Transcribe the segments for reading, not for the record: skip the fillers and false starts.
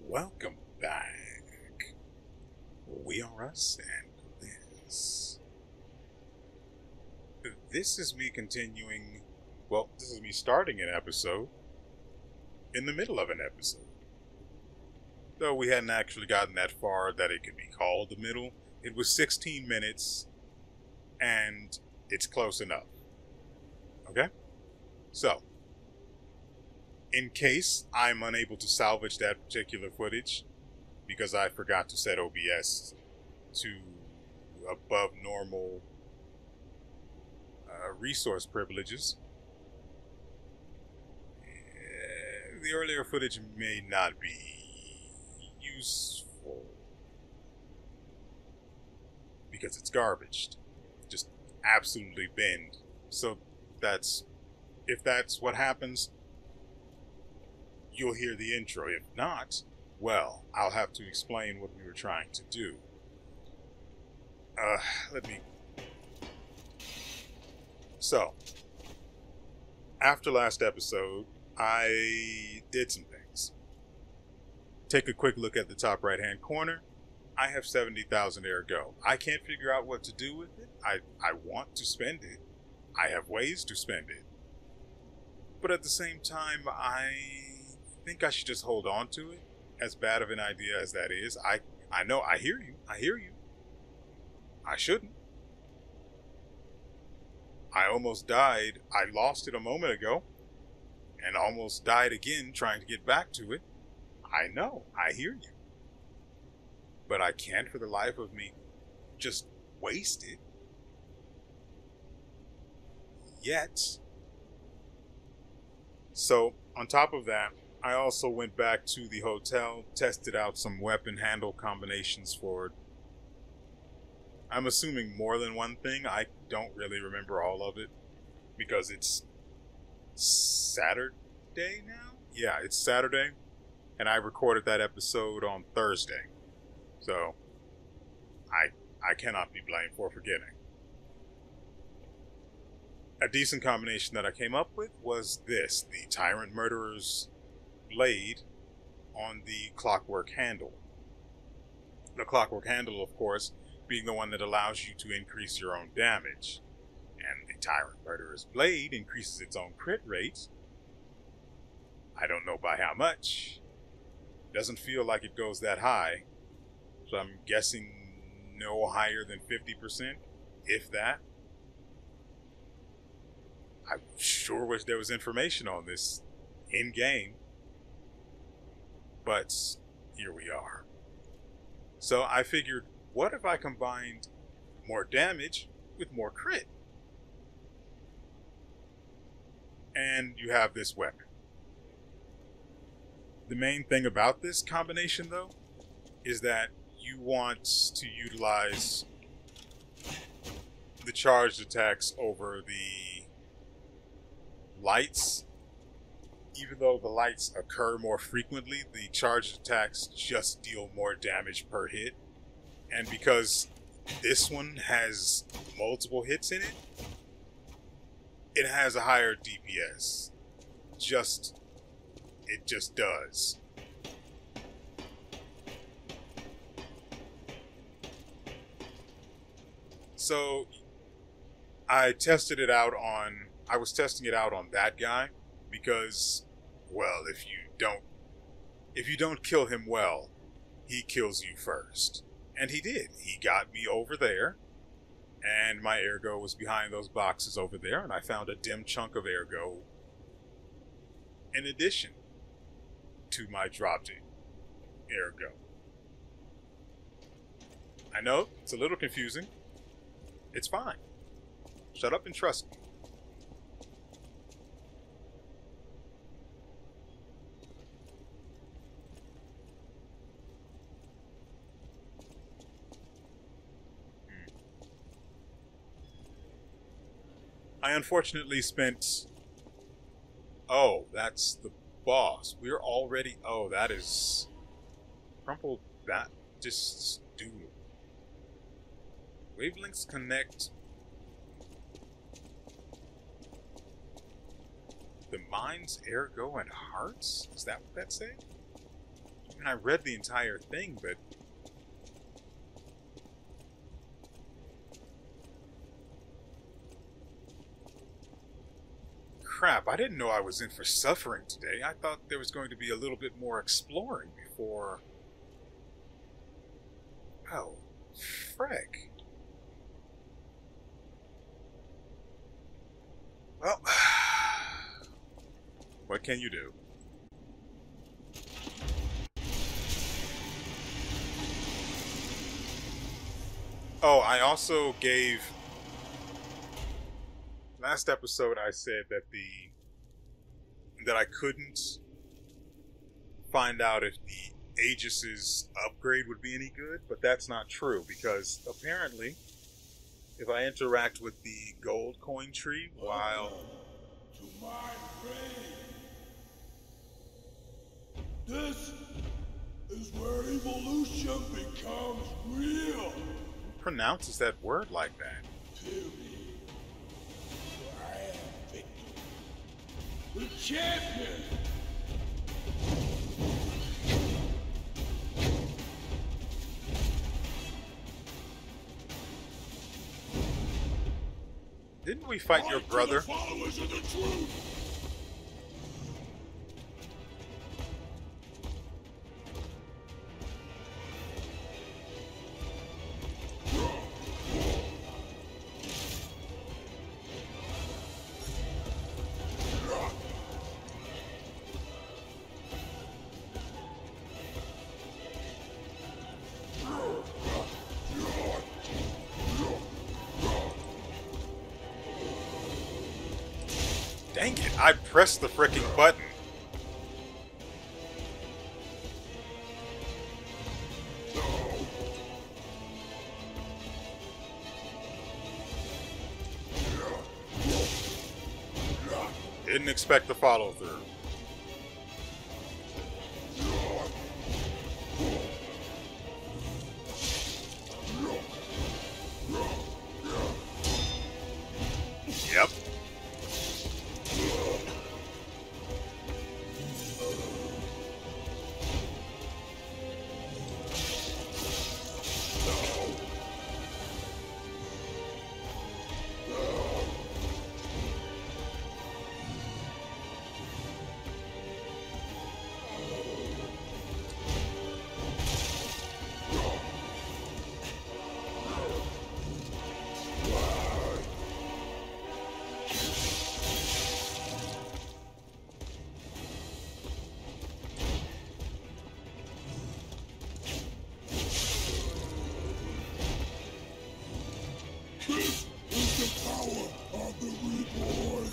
Welcome back. WeArEuS and this. This is me continuing. Well, this is me starting an episode in the middle of an episode. Though we hadn't actually gotten that far that it could be called the middle. It was 16 minutes, and it's close enough. Okay? So, in case I'm unable to salvage that particular footage, because I forgot to set OBS to above normal resource privileges, the earlier footage may not be useful because it's garbage, just absolutely binned. So if that's what happens, you'll hear the intro. If not, well, I'll have to explain what we were trying to do. So, after last episode, I did some things. Take a quick look at the top right-hand corner. I have 70,000 ergo. I can't figure out what to do with it. I want to spend it. I have ways to spend it. But at the same time, I think I should just hold on to it. As bad of an idea as that is, I know, I hear you. I shouldn't. I almost died. I lost it a moment ago and almost died again trying to get back to it. I know, I hear you. But I can't for the life of me just waste it. Yet. So, on top of that, I also went back to the hotel, tested out some weapon handle combinations for, I'm assuming, more than one thing. I don't really remember all of it because it's Saturday now? Yeah, it's Saturday, and I recorded that episode on Thursday. So, I cannot be blamed for forgetting. A decent combination that I came up with was this, the Tyrant Murderer's blade on the clockwork handle. The clockwork handle, of course, being the one that allows you to increase your own damage. And the Tyrant Murderer's blade increases its own crit rate. I don't know by how much. Doesn't feel like it goes that high. So I'm guessing no higher than 50%, if that. I sure wish there was information on this in-game. But here we are. So I figured, what if I combined more damage with more crit? And you have this weapon. The main thing about this combination, though, is that you want to utilize the charged attacks over the lights. Even though the lights occur more frequently, the charged attacks just deal more damage per hit. And because this one has multiple hits in it, it has a higher DPS. It just does. So I was testing it out on that guy because, well, if you don't kill him well, he kills you first. And he did. He got me over there, and my ergo was behind those boxes over there, and I found a dim chunk of ergo in addition to my dropped ergo. I know, it's a little confusing. It's fine. Shut up and trust me. I unfortunately spent... Oh, that's the boss. We're already... Oh, that is... Crumple that. Just do... Wavelengths connect... The mind's ergo and hearts? Is that what that said? mean, I read the entire thing, but... Crap, I didn't know I was in for suffering today. I thought there was going to be a little bit more exploring before... Oh, frick. Well, what can you do? Oh, I also gave... Last episode I said that I couldn't find out if the Aegis's upgrade would be any good, but that's not true, because apparently if I interact with the gold coin tree while... To my grave. This is where evolution becomes real. Who pronounces that word like that? Period. I am Victor, the champion. Didn't we fight your brother? Followers of the truth. Dang it, I pressed the frickin' button. Didn't expect the follow through. Yep. This is the power of the reborn.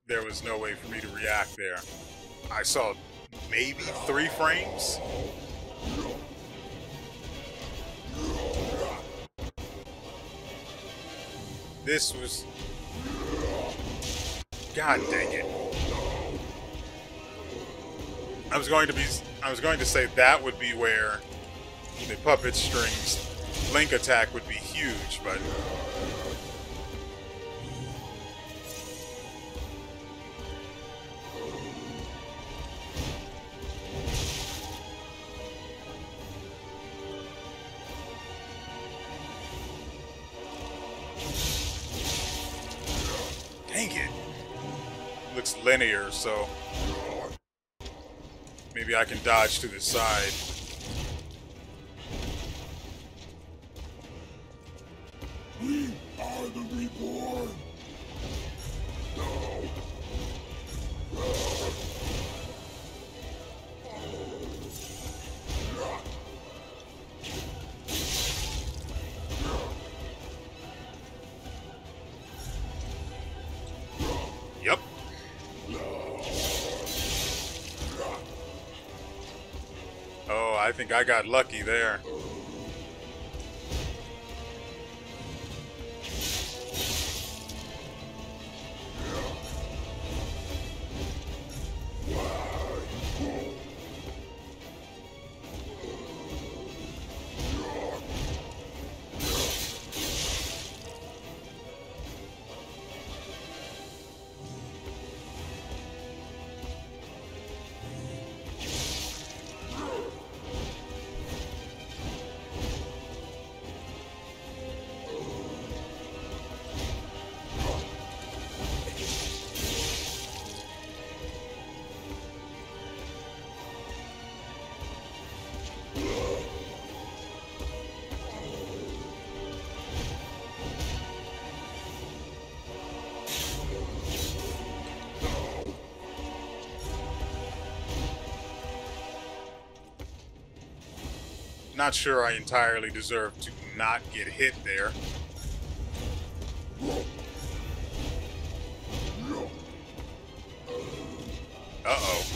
There was no way for me to react there. I saw maybe 3 frames. This was... God dang it. I was going to say that would be where the puppet strings link attack would be huge, but... Dang it. Looks linear, so maybe I can dodge to the side. We are the reborn. Yep. I think I got lucky there. Not sure I entirely deserve to not get hit there. Uh-oh.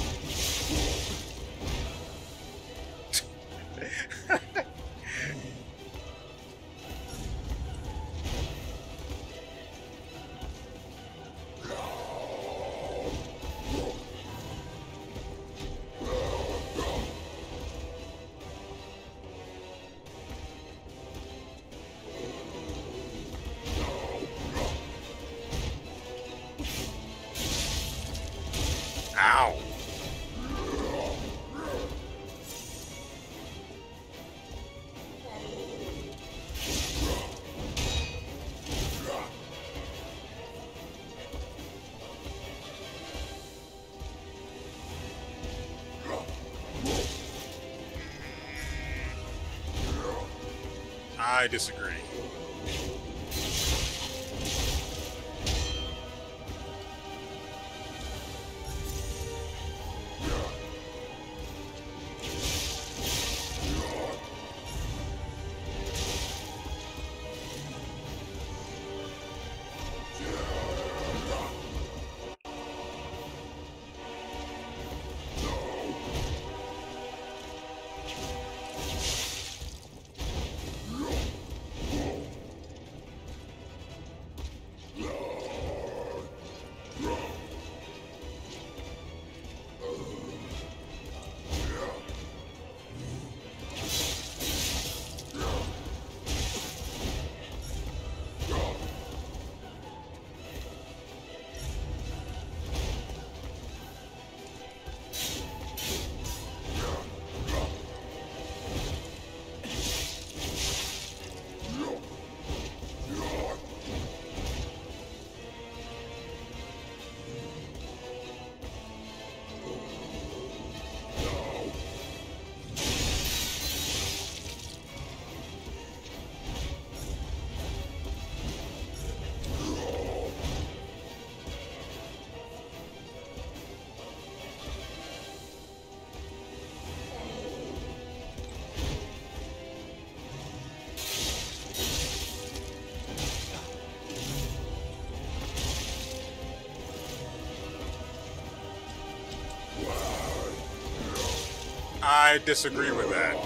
Ow. I disagree. I disagree with that.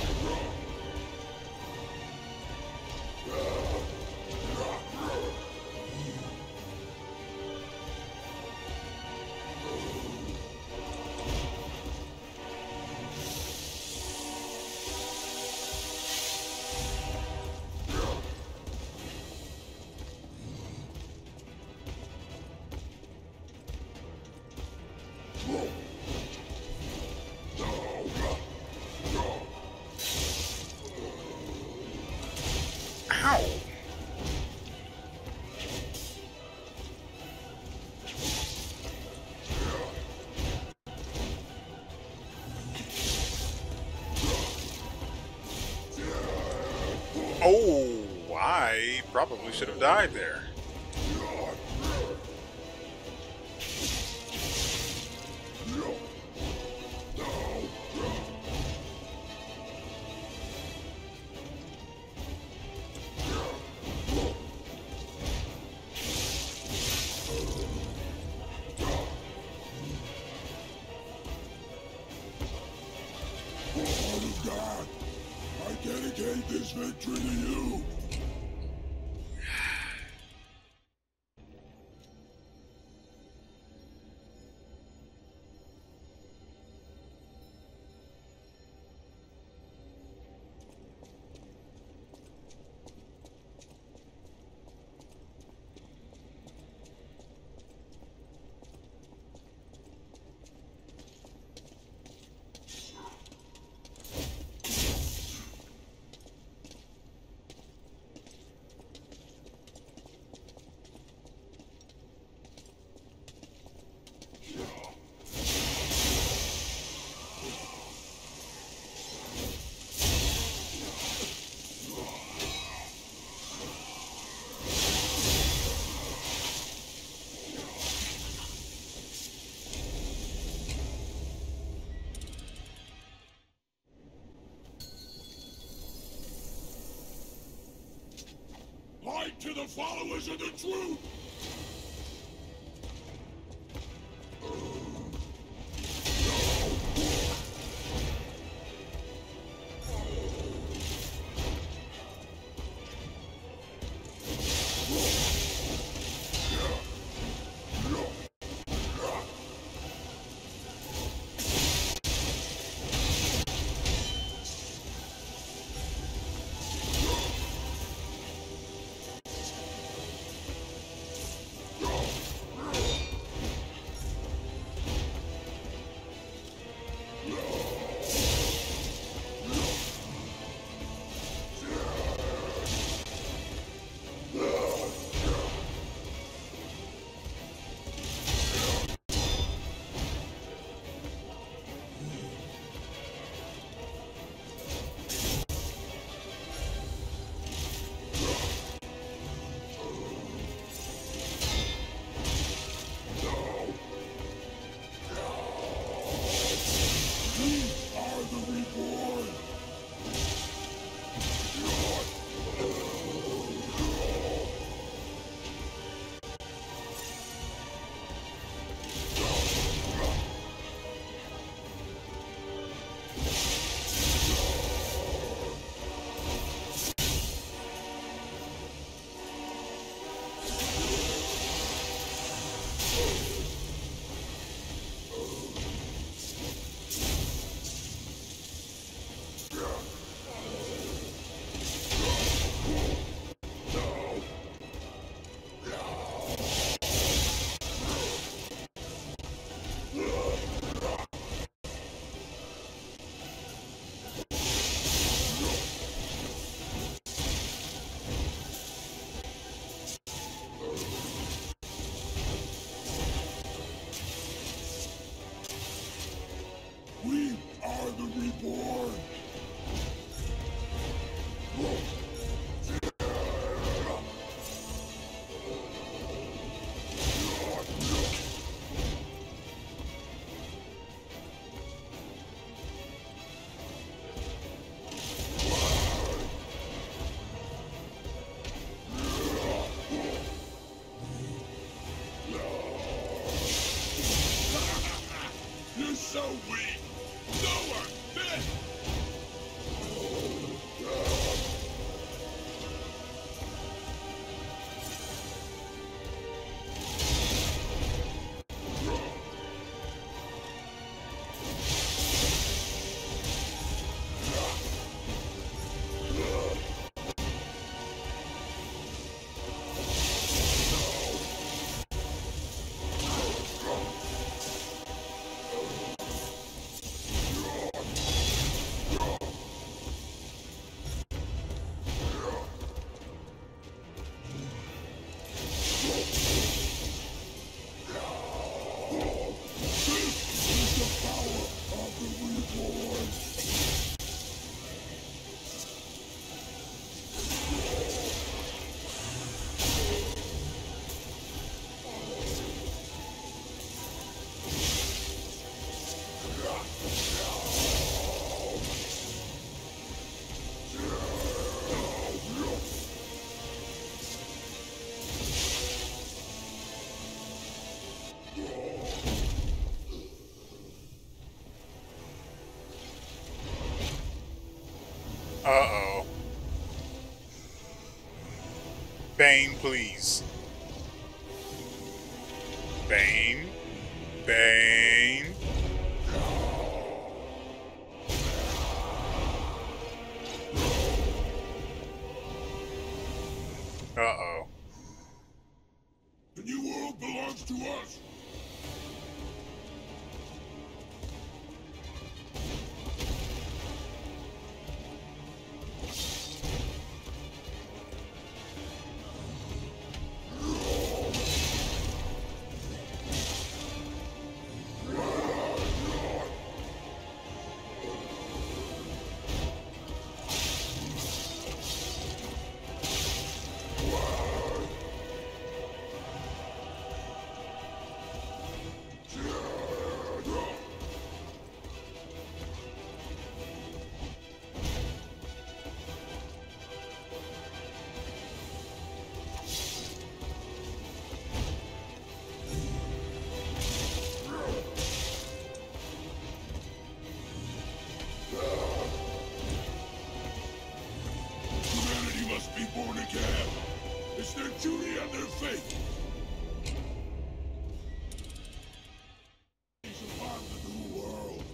Ow! Oh, I probably should have died there. For all of God, dedicate this victory to you. Light to the followers of the truth! We are the reborn! You're so weak! Lower! This! Uh-oh. Bane, please. Bane. Bane. Uh-oh. The new world belongs to us. Humanity must be born again. It's their duty and their fate. They survive the new world.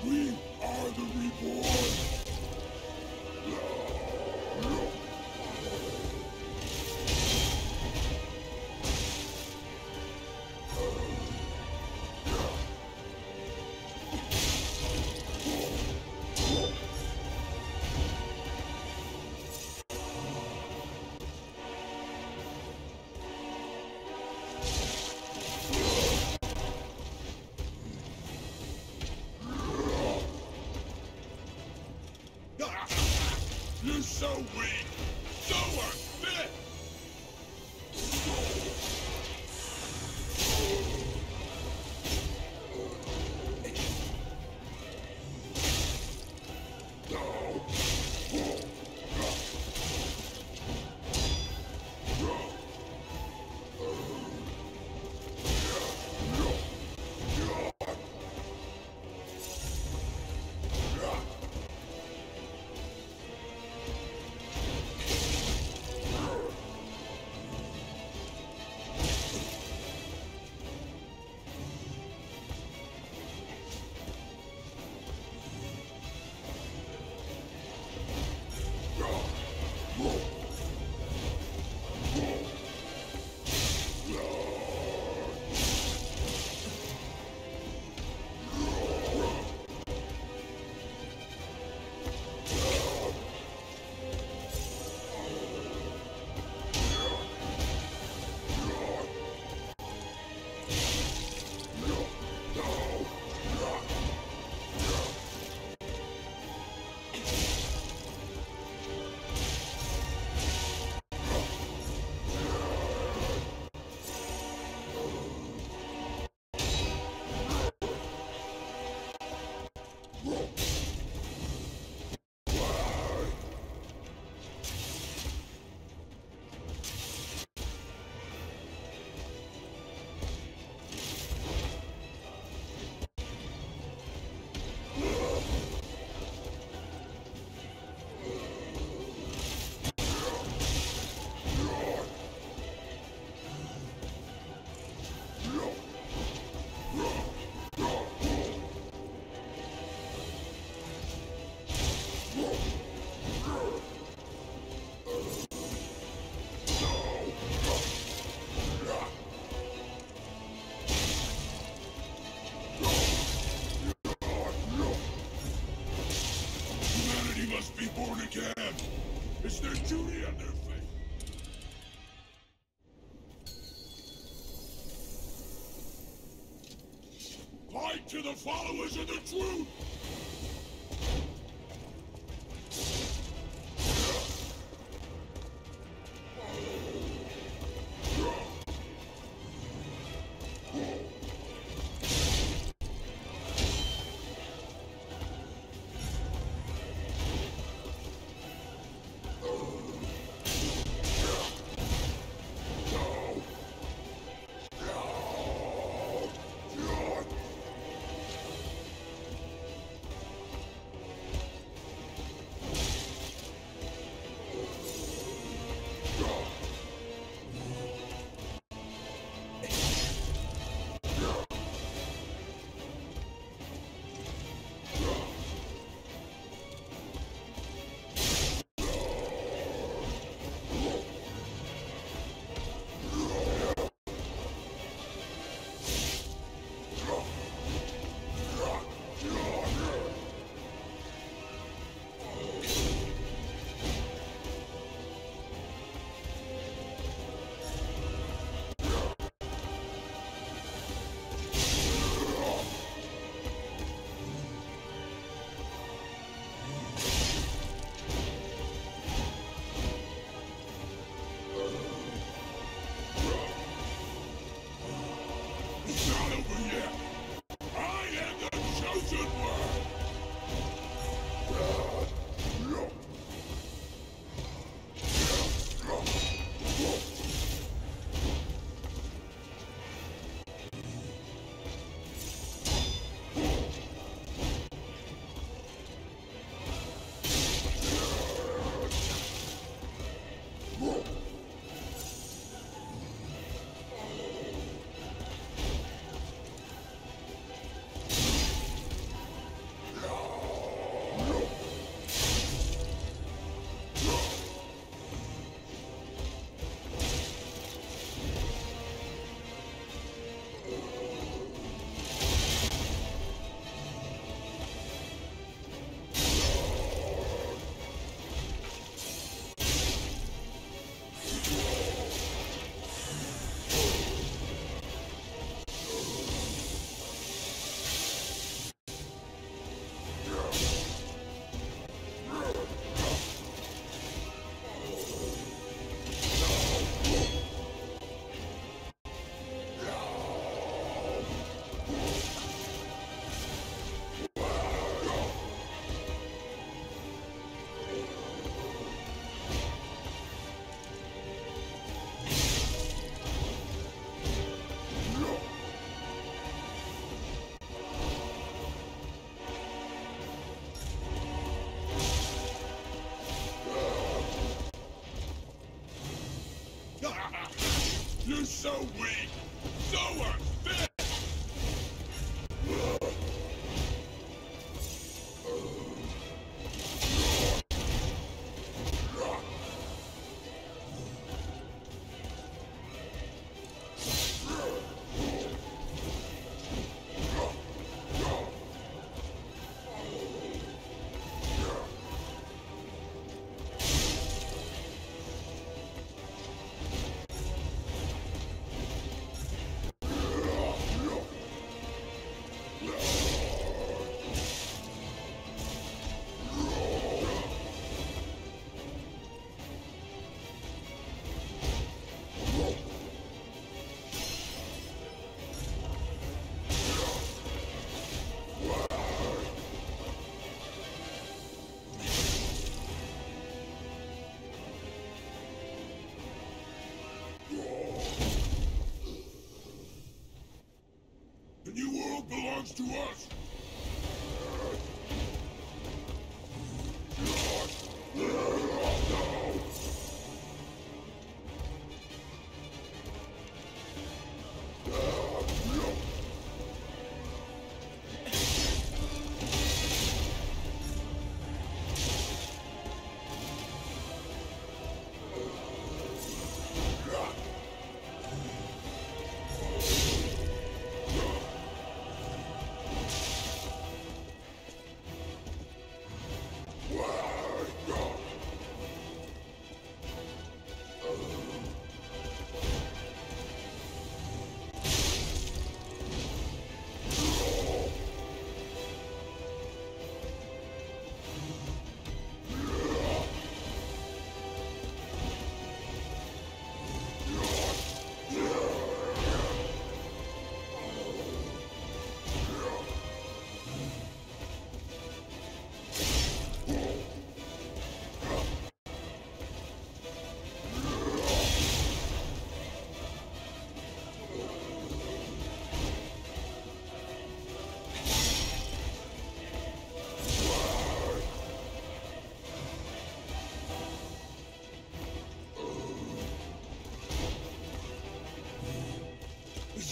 We are the reborn. You're so weak, so unfit. to the followers of the truth! You're so weak! So unfit! The new world belongs to us!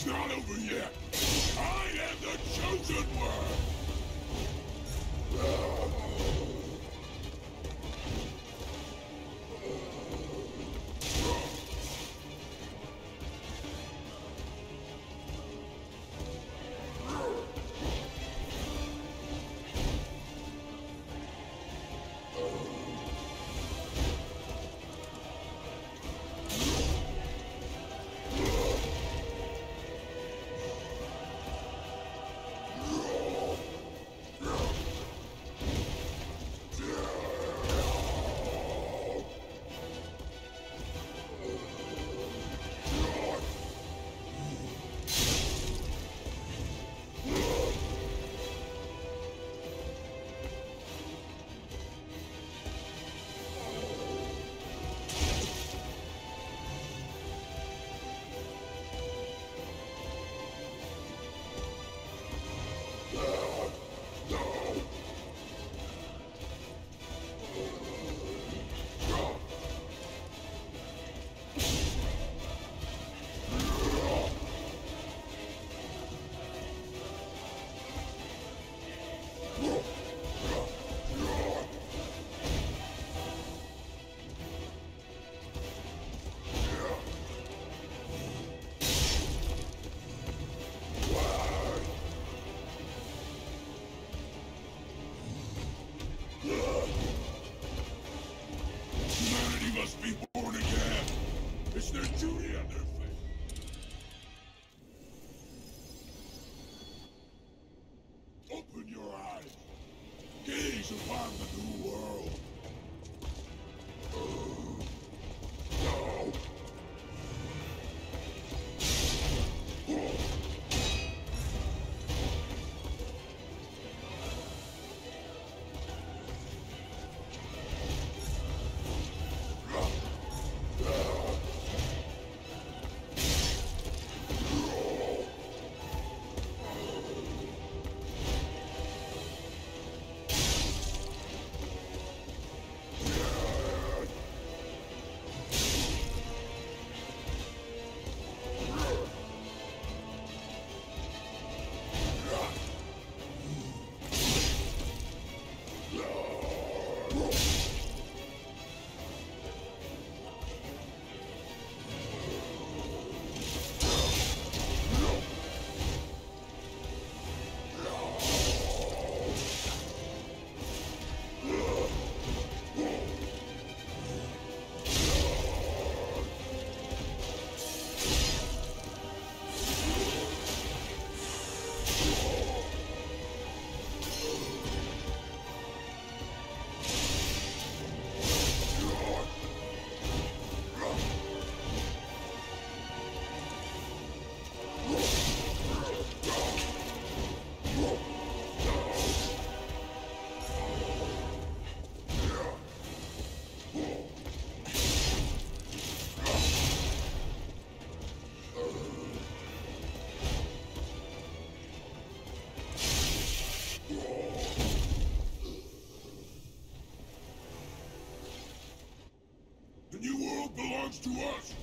It's not over yet. I am the chosen one. Humanity must be born again. It's their duty and their fate. Open your eyes. Gaze upon the new world. No. The new world belongs to us.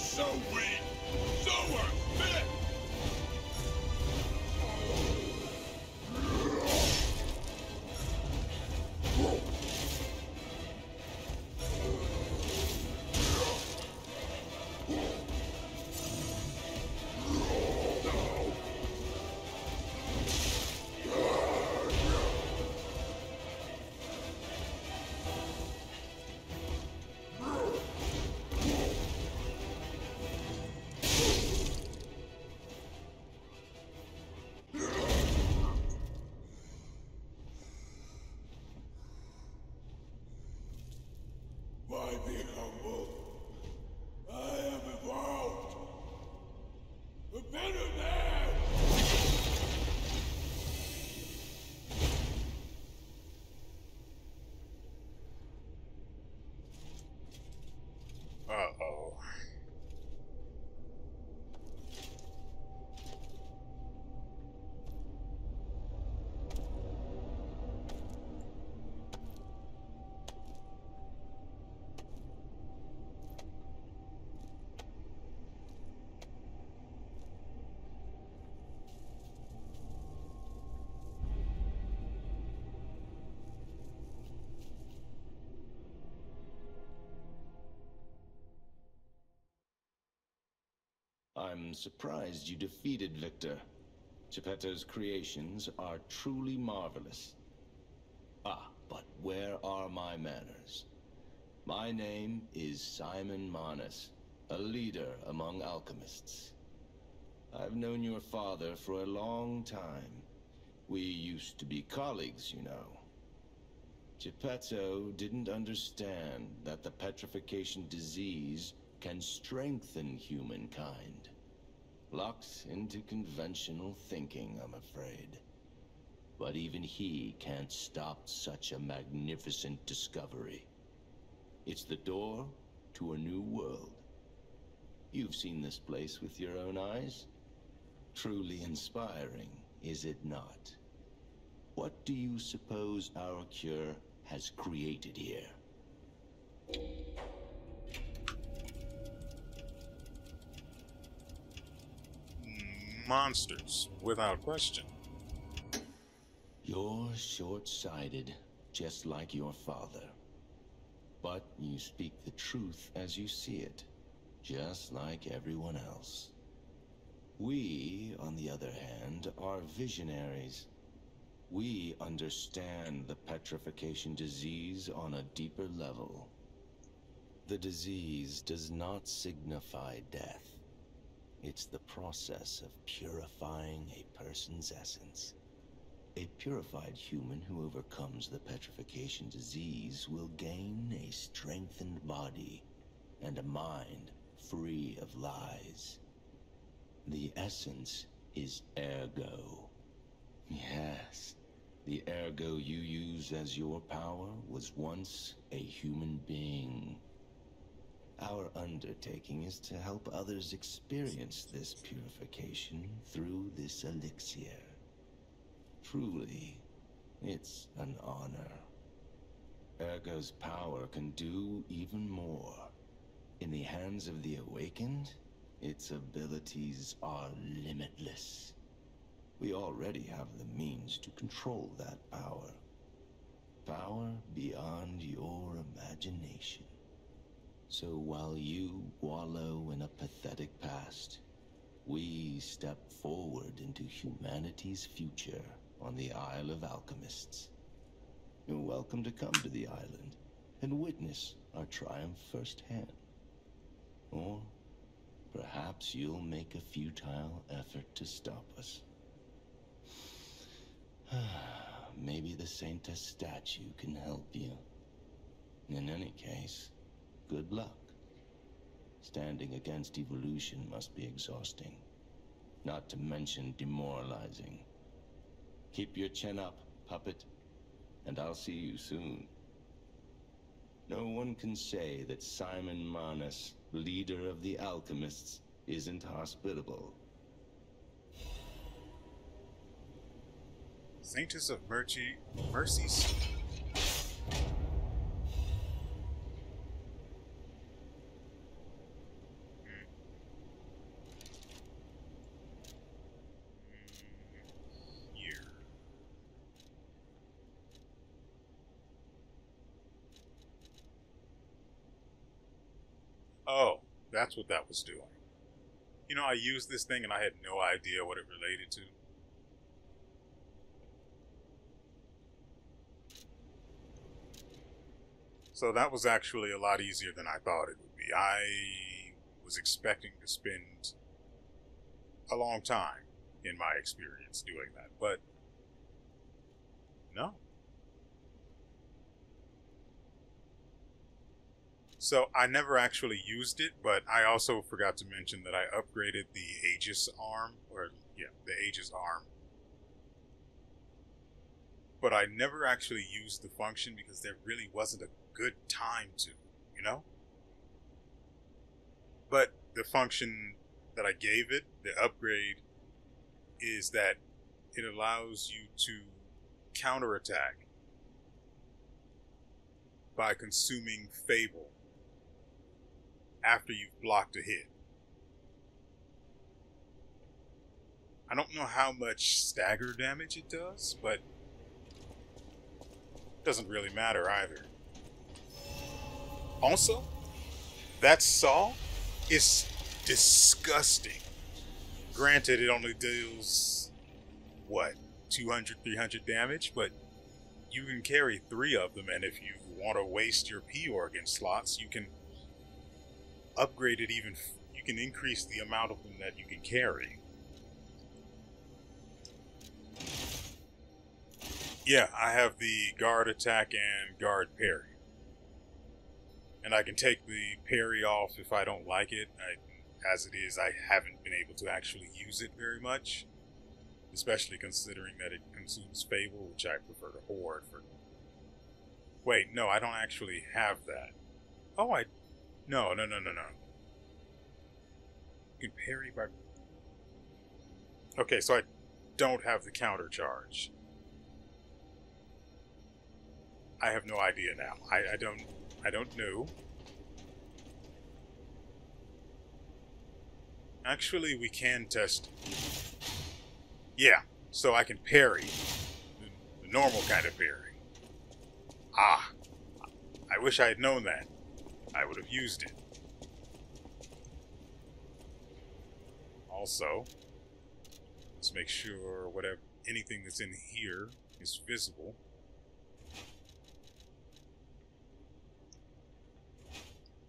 so weak, so unfit! Why be humble? I am evolved. A better man! Uh-oh. I'm surprised you defeated Victor. Geppetto's creations are truly marvelous. Ah, but where are my manners? My name is Simon Manus, a leader among alchemists. I've known your father for a long time. We used to be colleagues, you know. Geppetto didn't understand that the petrification disease can strengthen humankind. Locked into conventional thinking, I'm afraid. But even he can't stop such a magnificent discovery. It's the door to a new world. You've seen this place with your own eyes. Truly inspiring, is it not? What do you suppose our cure has created here? Monsters, without question. You're short-sighted, just like your father. But you speak the truth as you see it, just like everyone else. We, on the other hand, are visionaries. We understand the petrification disease on a deeper level. The disease does not signify death. It's the process of purifying a person's essence. A purified human who overcomes the petrification disease will gain a strengthened body and a mind free of lies. The essence is ergo. Yes, the ergo you use as your power was once a human being. Our undertaking is to help others experience this purification through this elixir. Truly, it's an honor. Ergo's power can do even more. In the hands of the awakened, its abilities are limitless. We already have the means to control that power. Power beyond your imagination. So while you wallow in a pathetic past, we step forward into humanity's future on the Isle of Alchemists. You're welcome to come to the island and witness our triumph firsthand. Or perhaps you'll make a futile effort to stop us. Maybe the Saintess statue can help you. In any case, good luck. Standing against evolution must be exhausting, not to mention demoralizing. Keep your chin up, puppet, and I'll see you soon. No one can say that Simon Manus, leader of the alchemists, isn't hospitable. Saintess of Mercy's. Oh, that's what that was doing. You know, I used this thing and I had no idea what it related to. So that was actually a lot easier than I thought it would be. I was expecting to spend a long time, in my experience, doing that, but no. So I never actually used it, but I also forgot to mention that I upgraded the Aegis arm, or yeah, the Aegis arm. But I never actually used the function because there really wasn't a good time to, you know? But the function that I gave it, the upgrade, is that it allows you to counterattack by consuming Fable after you've blocked a hit. I don't know how much stagger damage it does, but it doesn't really matter either. Also, that saw is disgusting. Granted, it only deals, what, 200, 300 damage, but you can carry 3 of them, and if you want to waste your P-organ slots, you can upgrade it even, you can increase the amount of them that you can carry. Yeah, I have the guard attack and guard parry. And I can take the parry off if I don't like it. As it is, I haven't been able to actually use it very much. Especially considering that it consumes Fable, which I prefer to hoard for. Wait, no, I don't actually have that. Oh, No. You can parry by... Okay, so I don't have the counter charge. I have no idea now. I don't know. Actually, we can test. Yeah, so I can parry. The normal kind of parry. Ah, I wish I had known that. I would have used it. Also, let's make sure anything that's in here is visible.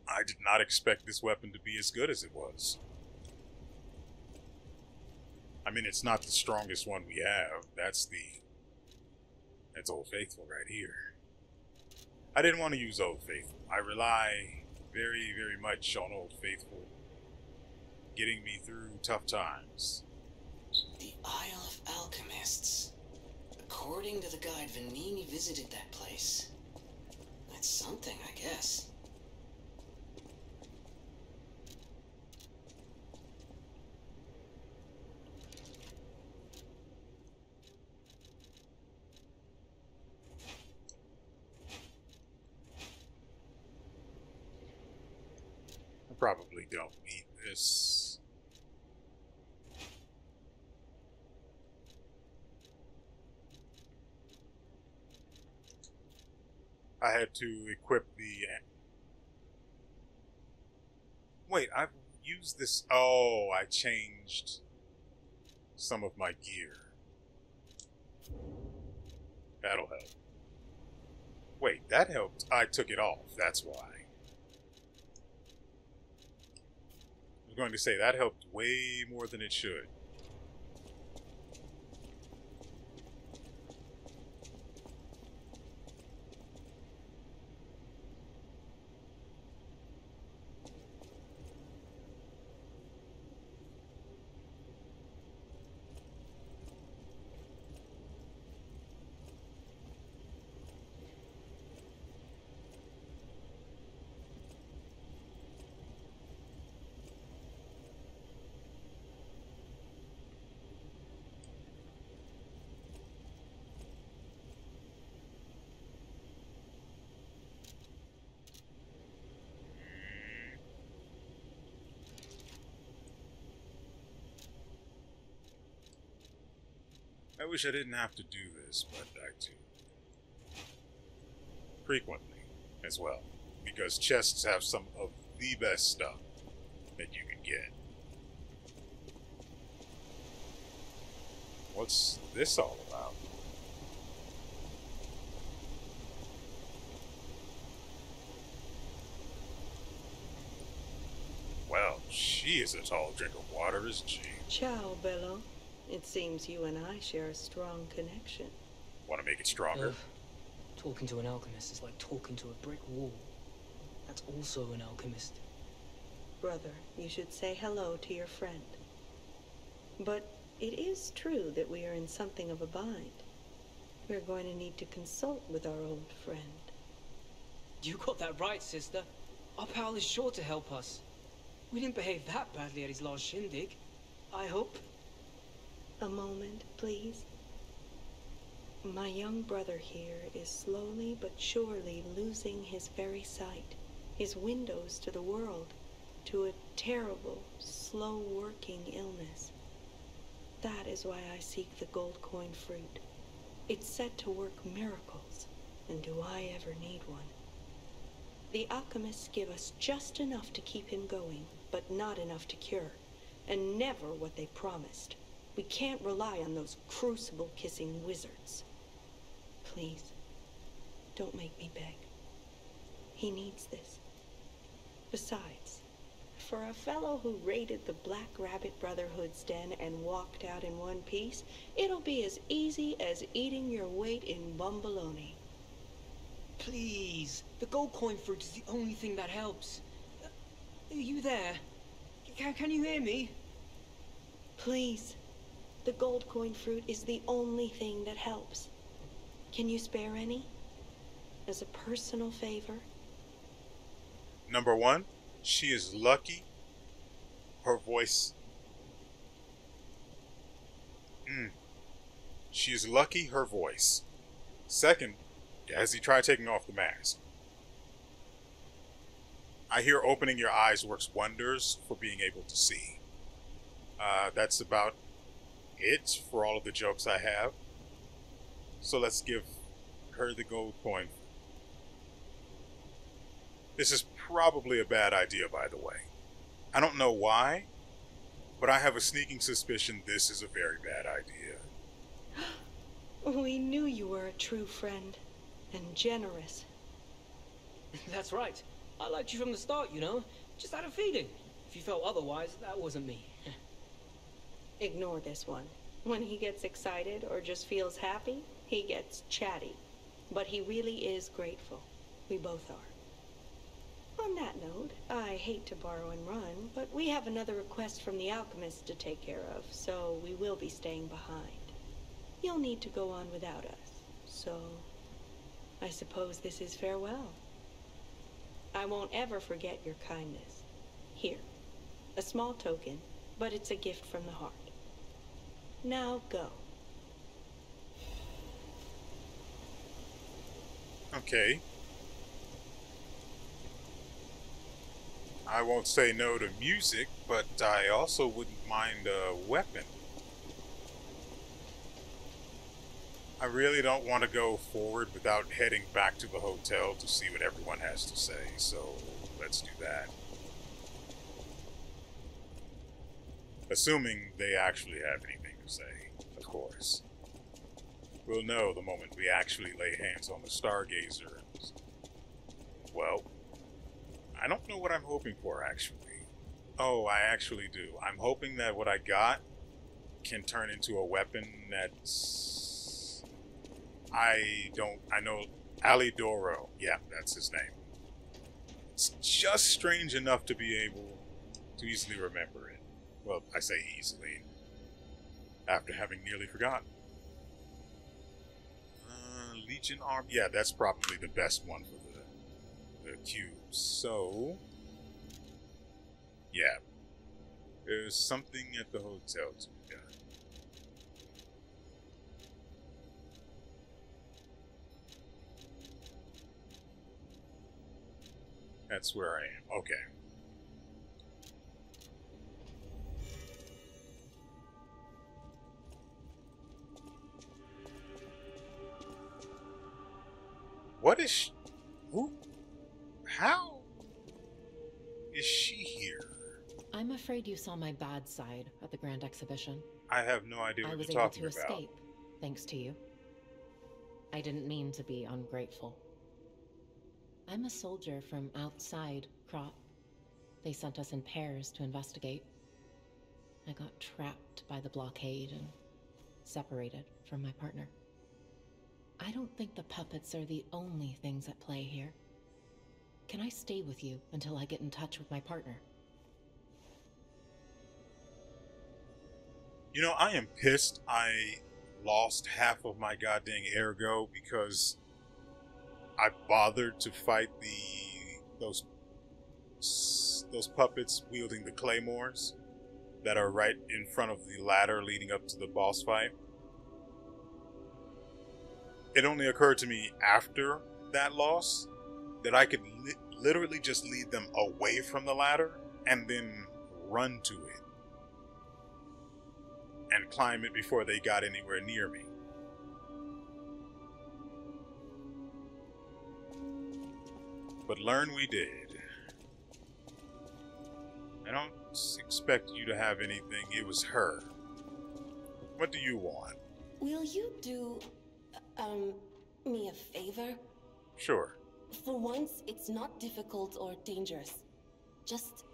I did not expect this weapon to be as good as it was. I mean, it's not the strongest one we have. That's Old Faithful right here. I didn't want to use Old Faithful. I rely very, very much on Old Faithful getting me through tough times. The Isle of Alchemists. According to the guide, Vanini visited that place. That's something, I guess. I probably don't need this. I had to equip the... Wait, I've used this... Oh, I changed some of my gear. That'll help. Wait, that helped. I took it off, that's why. I was going to say, that helped way more than it should. I wish I didn't have to do this, but I do. Frequently, as well. Because chests have some of the best stuff that you can get. What's this all about? Well, she is a tall drink of water, isn't she? Ciao, Bello. It seems you and I share a strong connection. Want to make it stronger? Talking to an alchemist is like talking to a brick wall. That's also an alchemist. Brother, you should say hello to your friend. But it is true that we are in something of a bind. We're going to need to consult with our old friend. You got that right, sister. Our pal is sure to help us. We didn't behave that badly at his last shindig. I hope. A moment, please. My young brother here is slowly but surely losing his very sight, his windows to the world, to a terrible, slow-working illness. That is why I seek the gold coin fruit. It's said to work miracles, and do I ever need one? The alchemists give us just enough to keep him going, but not enough to cure, and never what they promised. We can't rely on those crucible-kissing wizards. Please, don't make me beg. He needs this. Besides, for a fellow who raided the Black Rabbit Brotherhood's den and walked out in one piece, it'll be as easy as eating your weight in bumbaloni. Please, the gold coin fruit is the only thing that helps. Are you there? Can you hear me? Please, the gold coin fruit is the only thing that helps. Can you spare any? As a personal favor? Number one, she is lucky her voice... She is lucky her voice. Second, has he tried taking off the mask? I hear opening your eyes works wonders for being able to see. That's about it for all of the jokes I have. So let's give her the gold coin. This is probably a bad idea, by the way. I don't know why, but I have a sneaking suspicion this is a very bad idea. We knew you were a true friend, and generous. That's right. I liked you from the start, you know. Just had a feeling. If you felt otherwise, that wasn't me. Ignore this one. When he gets excited or just feels happy, he gets chatty. But he really is grateful. We both are. On that note, I hate to borrow and run, but we have another request from the alchemist to take care of, so we will be staying behind. You'll need to go on without us, so I suppose this is farewell. I won't ever forget your kindness. Here, a small token, but it's a gift from the heart. Now go. Okay. I won't say no to music, but I also wouldn't mind a weapon. I really don't want to go forward without heading back to the hotel to see what everyone has to say, so let's do that. Assuming they actually have anything to say, of course. We'll know the moment we actually lay hands on the Stargazer. And, well, I don't know what I'm hoping for, actually. Oh, I actually do. I'm hoping that what I got can turn into a weapon that's... I know Alidoro. Yeah, that's his name. It's just strange enough to be able to easily remember it. Well, I say easily, after having nearly forgotten. Legion Arm. Yeah, that's probably the best one for the cubes. So, yeah, there's something at the hotel to be done. That's where I am. Okay. What is she? Who? How is afraid you saw my bad side at the Grand Exhibition. I have no idea I what was you're able talking to about. escape, thanks to you. I didn't mean to be ungrateful. I'm a soldier from outside Krat. They sent us in pairs to investigate. I got trapped by the blockade and separated from my partner. I don't think the puppets are the only things at play here. Can I stay with you until I get in touch with my partner? You know, I am pissed I lost half of my goddamn ergo because I bothered to fight those puppets wielding the claymores that are right in front of the ladder leading up to the boss fight. It only occurred to me after that loss that I could literally just lead them away from the ladder and then run to it and climb it before they got anywhere near me. But learn we did. I don't expect you to have anything. It was her. What do you want? Will you do, me a favor? Sure. For once, it's not difficult or dangerous. Just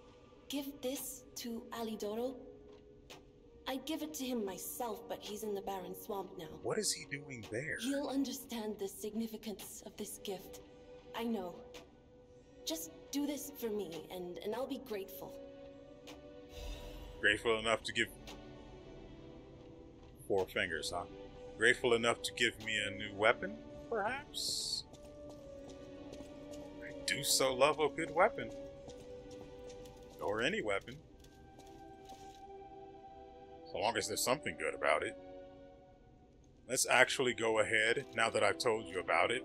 give this to Alidoro. I'd give it to him myself, but he's in the barren swamp now. What is he doing there? He'll understand the significance of this gift. I know. Just do this for me, and I'll be grateful. Grateful enough to give... 4 fingers, huh? Grateful enough to give me a new weapon, perhaps? I do so love a good weapon. Or any weapon. So long as there's something good about it. Let's actually go ahead, now that I've told you about it.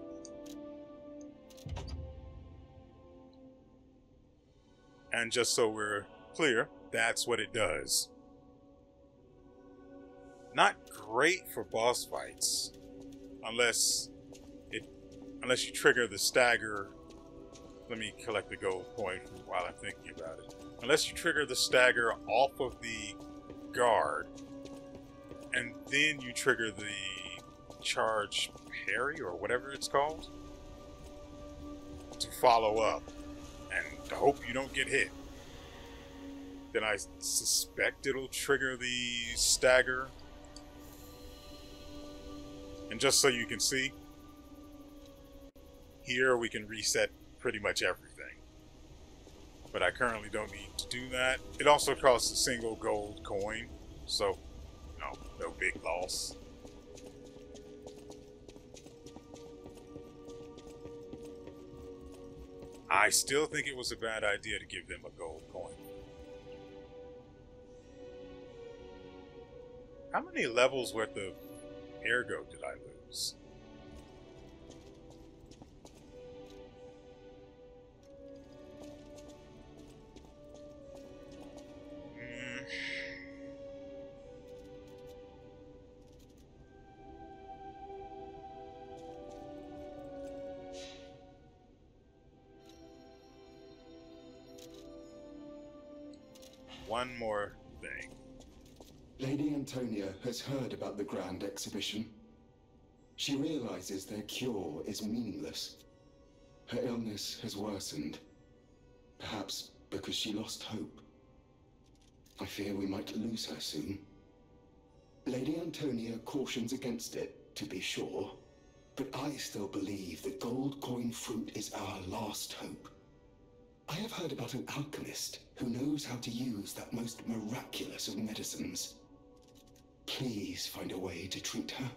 And just so we're clear, that's what it does. Not great for boss fights, unless you trigger the stagger. Let me collect the gold coin while I'm thinking about it. Unless you trigger the stagger off of the guard, and then you trigger the charge parry or whatever it's called to follow up and to hope you don't get hit. Then I suspect it'll trigger the stagger. And just so you can see, here we can reset pretty much everything. But I currently don't need to do that. It also costs a single gold coin, so no big loss. I still think it was a bad idea to give them a gold coin. How many levels worth of ergo did I lose? One more thing. Lady Antonia has heard about the Grand Exhibition. She realizes their cure is meaningless. Her illness has worsened. Perhaps because she lost hope. I fear we might lose her soon. Lady Antonia cautions against it, to be sure. But I still believe the gold coin fruit is our last hope. I have heard about an alchemist who knows how to use that most miraculous of medicines. Please find a way to treat her.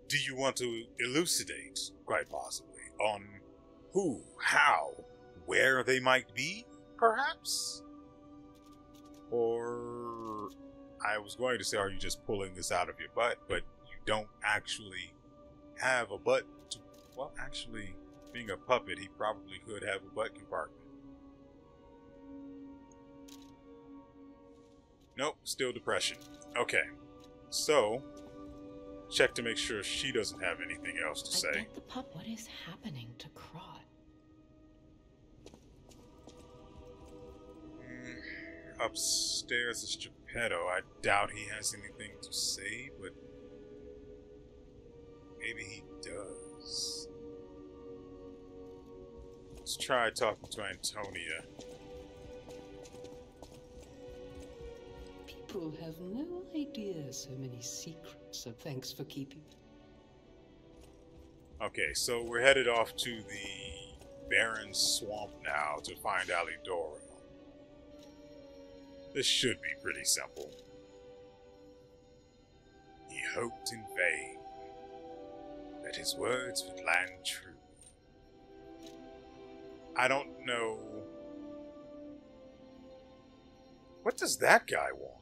Do you want to elucidate, quite possibly, on who, how, where they might be, perhaps? Or, I was going to say, are you just pulling this out of your butt, but you don't actually have a butt to, well, actually, being a puppet, he probably could have a butt compartment. Nope, still depression. Okay, so check to make sure she doesn't have anything else to say. What is happening to Krat? upstairs is Geppetto. I doubt he has anything to say, but maybe he does. Let's try talking to Antonia. People have no idea so many secrets, so thanks for keeping. Okay, so we're headed off to the barren swamp now to find Alidoro. This should be pretty simple. He hoped in vain that his words would land true. I don't know. What does that guy want?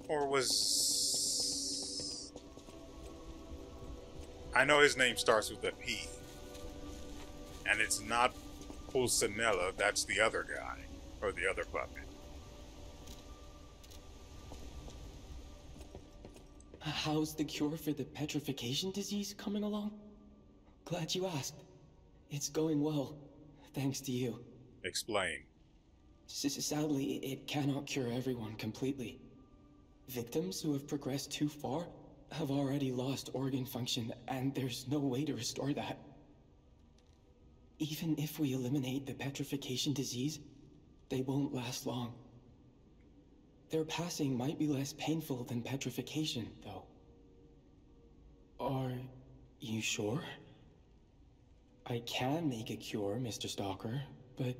Or was... I know his name starts with a P. And it's not Pulcinella, that's the other guy. Or the other puppet. How's the cure for the petrification disease coming along? Glad you asked. It's going well, thanks to you. Explain. Sadly, it cannot cure everyone completely. Victims who have progressed too far have already lost organ function, and there's no way to restore that. Even if we eliminate the petrification disease, they won't last long. Their passing might be less painful than petrification, though. Are you sure? I can make a cure, Mr. Stalker, but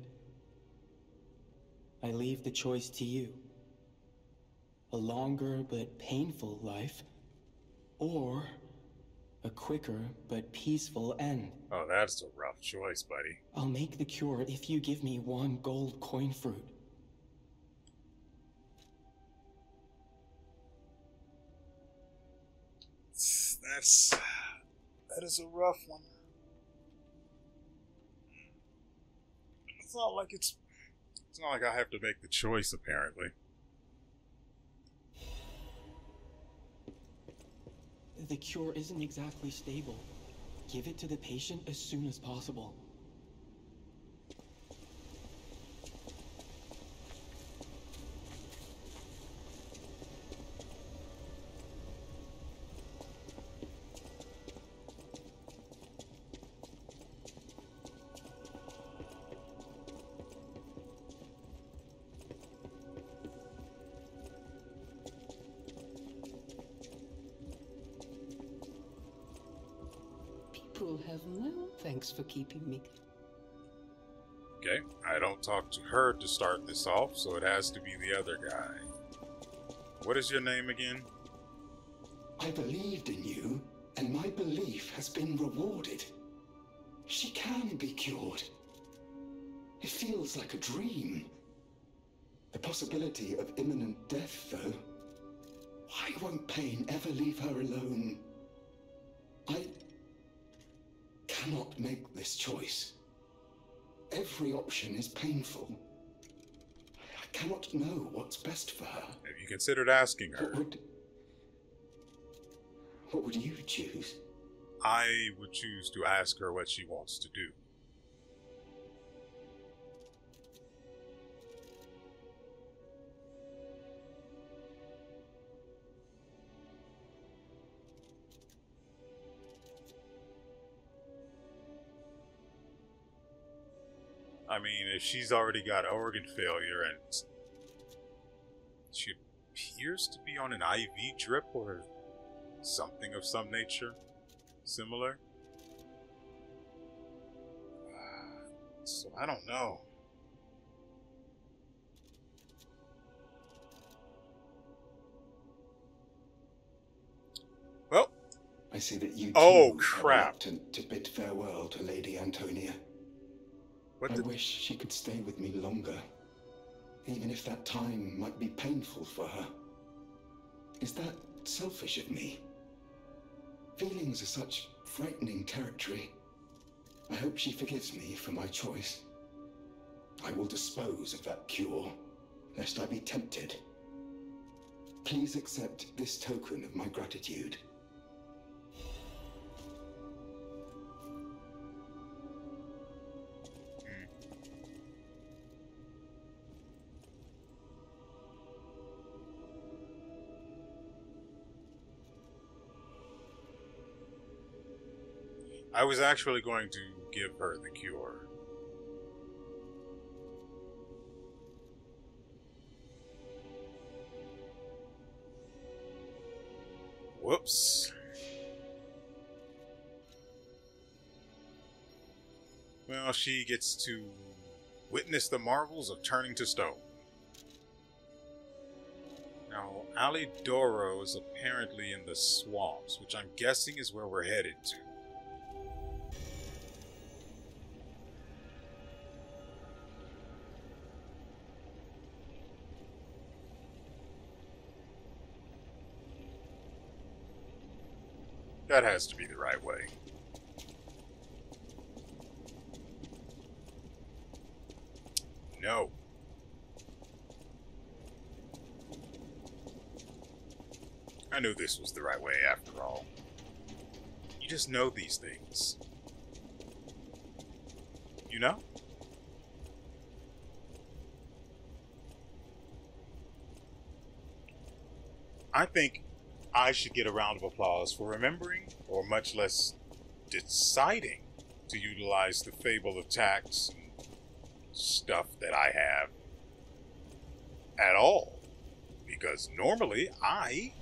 I leave the choice to you. A longer but painful life, or a quicker but peaceful end. Oh, that's a rough choice, buddy. I'll make the cure if you give me 1 gold coin fruit. That is a rough one. It's not like I have to make the choice, apparently. The cure isn't exactly stable. Give it to the patient as soon as possible. People have no thanks for keeping me. Okay, I don't talk to her to start this off, so it has to be the other guy. What is your name again? I believed in you, and my belief has been rewarded. She can be cured. It feels like a dream. The possibility of imminent death, though. Why won't pain ever leave her alone? I cannot make this choice. Every option is painful. I cannot know what's best for her. Have you considered asking her? What would you choose? I would choose to ask her what she wants to do. I mean, if she's already got organ failure and she appears to be on an IV drip or something of some nature similar. So I don't know. Well, I see that you oh too crap! are reluctant to bid farewell to Lady Antonia. I wish she could stay with me longer, even if that time might be painful for her. Is that selfish of me? Feelings are such frightening territory. I hope she forgives me for my choice. I will dispose of that cure, lest I be tempted. Please accept this token of my gratitude. I was actually going to give her the cure. Whoops. Well, she gets to witness the marvels of turning to stone. Now, Alidoro is apparently in the swamps, which I'm guessing is where we're headed to. That has to be the right way. No. I knew this was the right way after all. You just know these things. You know? I think I should get a round of applause for remembering, or much less deciding, to utilize the fable of tax and stuff that I have at all. Because normally I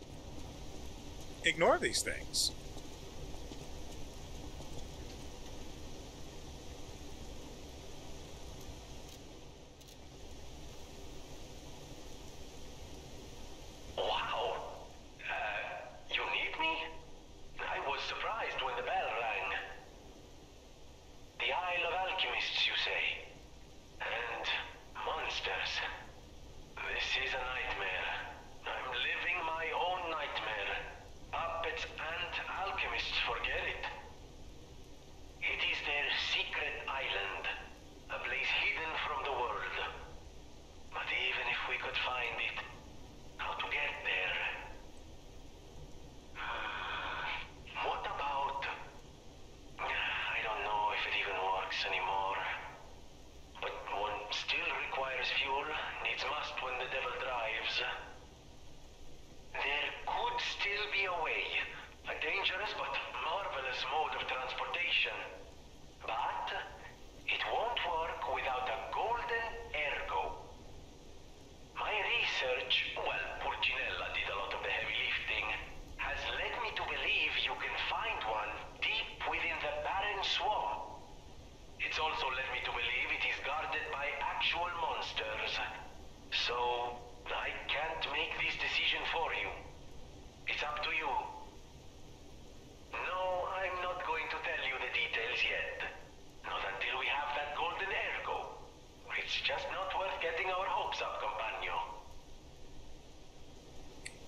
ignore these things.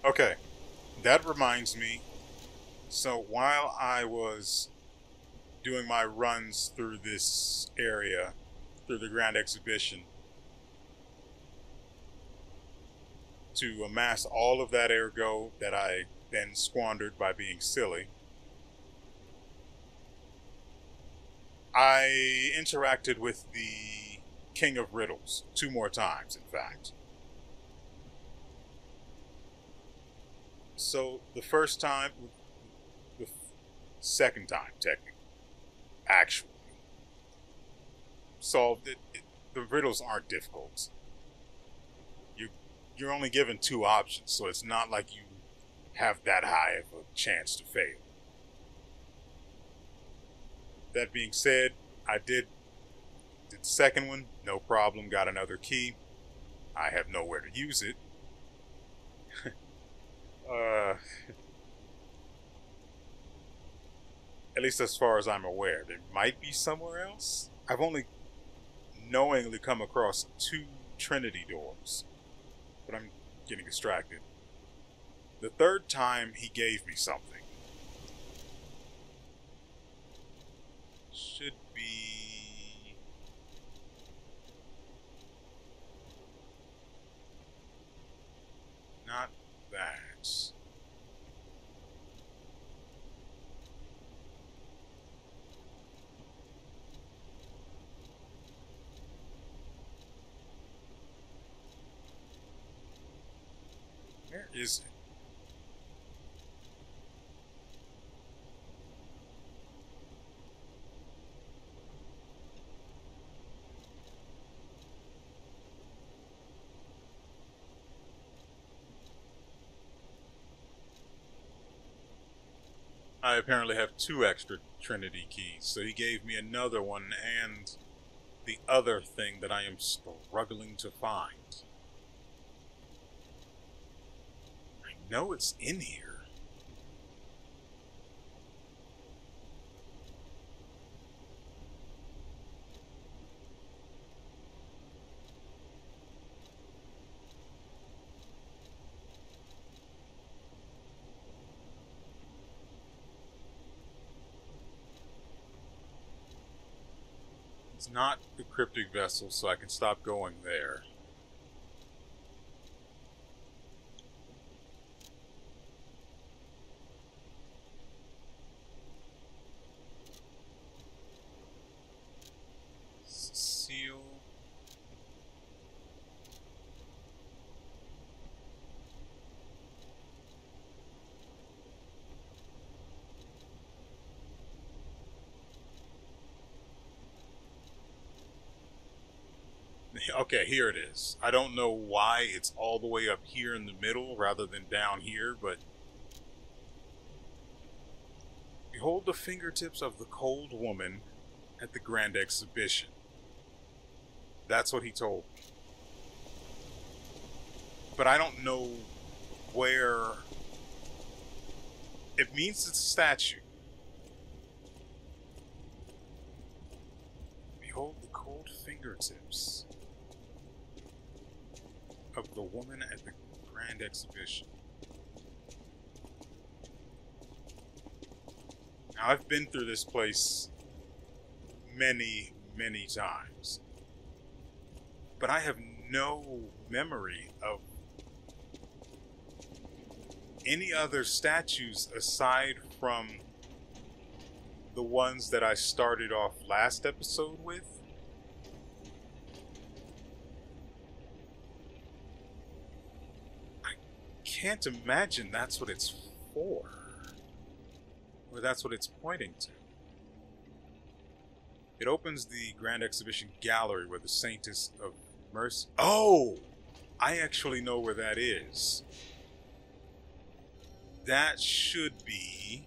Okay, that reminds me. So while I was doing my runs through this area, through the Grand Exhibition, to amass all of that ergo that I then squandered by being silly, I interacted with the King of Riddles 2 more times, in fact. So the first time, the second time, technically, actually, solved it. The riddles aren't difficult. You're only given 2 options, so it's not like you have that high of a chance to fail. That being said, I did the second one, no problem, got another key. I have nowhere to use it. At least as far as I'm aware. There might be somewhere else. I've only knowingly come across 2 Trinity doors, but I'm getting distracted. The third time he gave me something. Should be... not that. Where is it? I apparently have 2 extra Trinity keys, so he gave me another one and the other thing that I am struggling to find. I know it's in here. It's not the cryptic vessel, so I can stop going there. Seal. Okay, here it is. I don't know why it's all the way up here in the middle rather than down here, but behold the fingertips of the cold woman at the Grand Exhibition. That's what he told me. But I don't know where. It means it's a statue. Behold the cold fingertips of the woman at the Grand Exhibition. Now, I've been through this place many, many times, but I have no memory of any other statues aside from the ones that I started off last episode with. Can't imagine that's what it's for, or that's what it's pointing to. It opens the Grand Exhibition Gallery where the Saintess of Mercy. Oh, I actually know where that is. That should be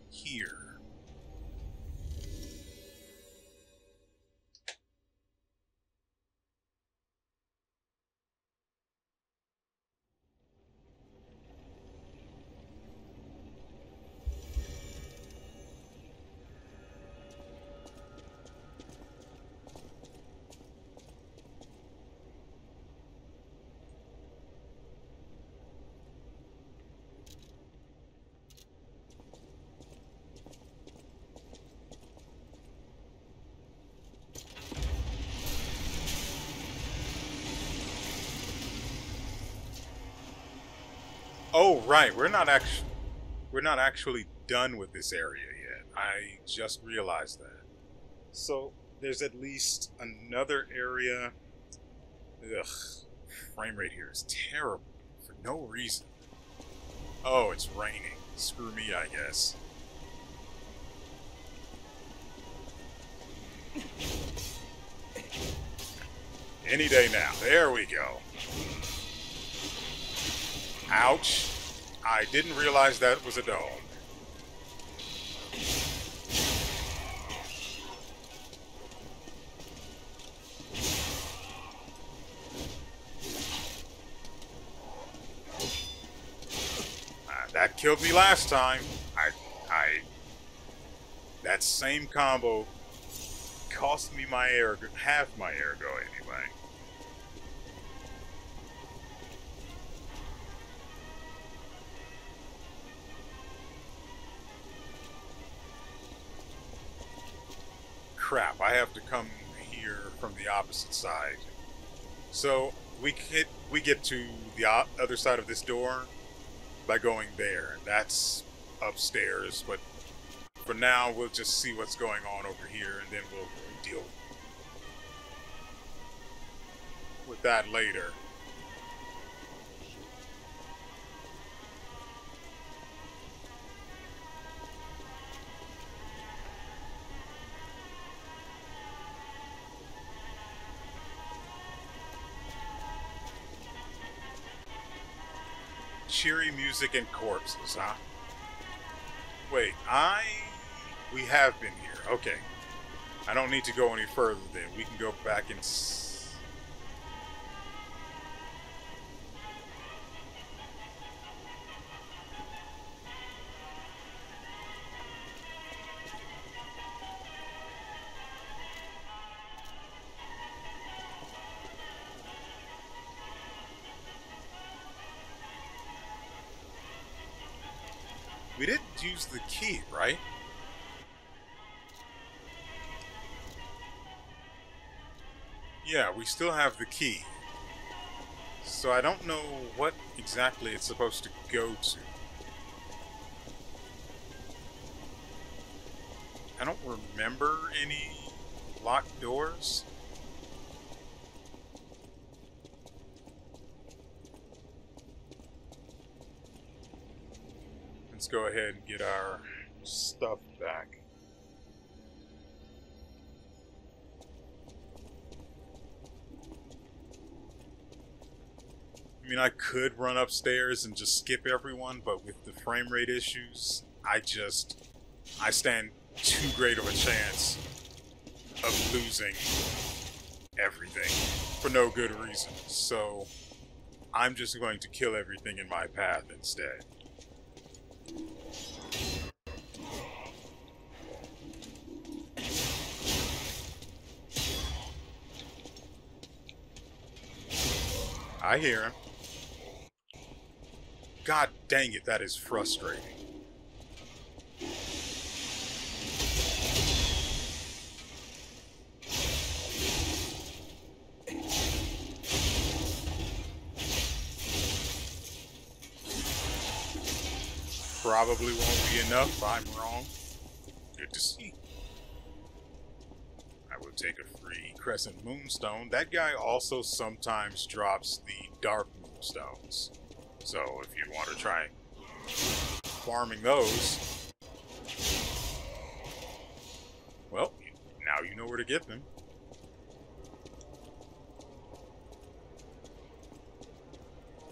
here. Oh, right. We're not actually done with this area yet. I just realized that. So there's at least another area. Ugh, frame rate here is terrible for no reason. Oh, it's raining. Screw me, I guess. Any day now. There we go. Ouch. I didn't realize that was a dome. That killed me last time. That same combo cost me my air, half my ergo anyway. Crap, I have to come here from the opposite side. So we get to the other side of this door by going there. That's upstairs, but for now we'll just see what's going on over here and then we'll deal with that later. cheery music and corpses, huh? Wait, we have been here. Okay. I don't need to go any further then. We can go back and... We didn't use the key, right? Yeah, we still have the key. So I don't know what exactly it's supposed to go to. I don't remember any locked doors. Let's go ahead and get our stuff back. I mean, I could run upstairs and just skip everyone, but with the frame rate issues, I stand too great of a chance of losing everything for no good reason. So I'm just going to kill everything in my path instead. I hear him. God dang it, that is frustrating. Probably won't be enough. I'm wrong. Good to see. I will take a free Crescent Moonstone. That guy also sometimes drops the Dark Moonstones. So if you want to try farming those, well, now you know where to get them.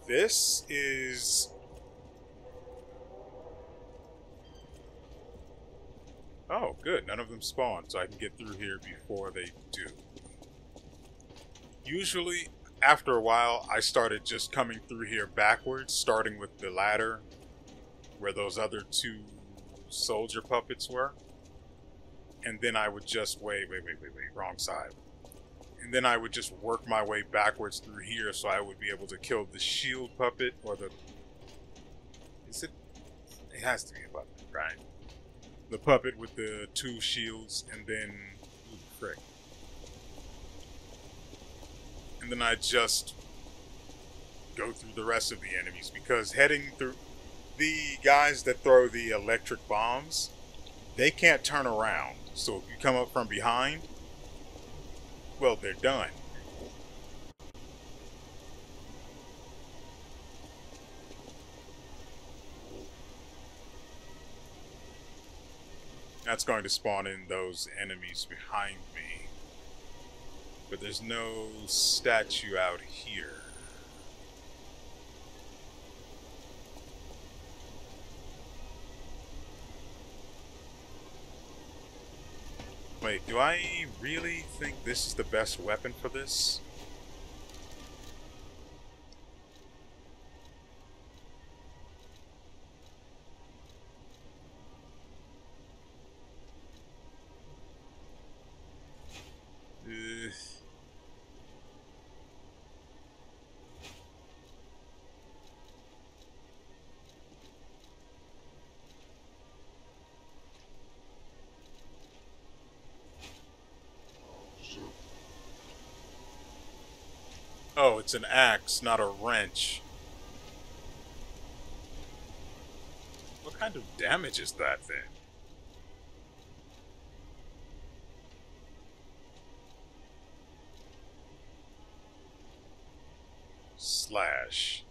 This is... Oh, good. None of them spawn, so I can get through here before they do. Usually, after a while, I started just coming through here backwards, starting with the ladder where those other two soldier puppets were. And then I would just... Wait, wrong side. And then I would just work my way backwards through here so I would be able to kill the shield puppet or the... Is it? It has to be a puppet, right? The puppet with the two shields, and then... Ooh, frick. And then I just go through the rest of the enemies, because heading through... The guys that throw the electric bombs, they can't turn around. So if you come up from behind, well, they're done. That's going to spawn in those enemies behind me. But there's no statue out here. Wait, do I really think this is the best weapon for this? Oh, it's an axe, not a wrench. What kind of damage is that then? Slash.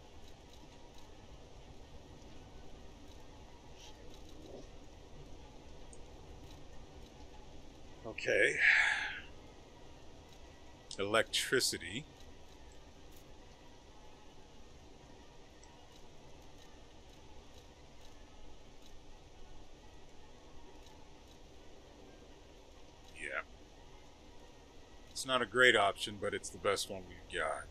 Okay. Electricity. It's not a great option, but it's the best one we've got.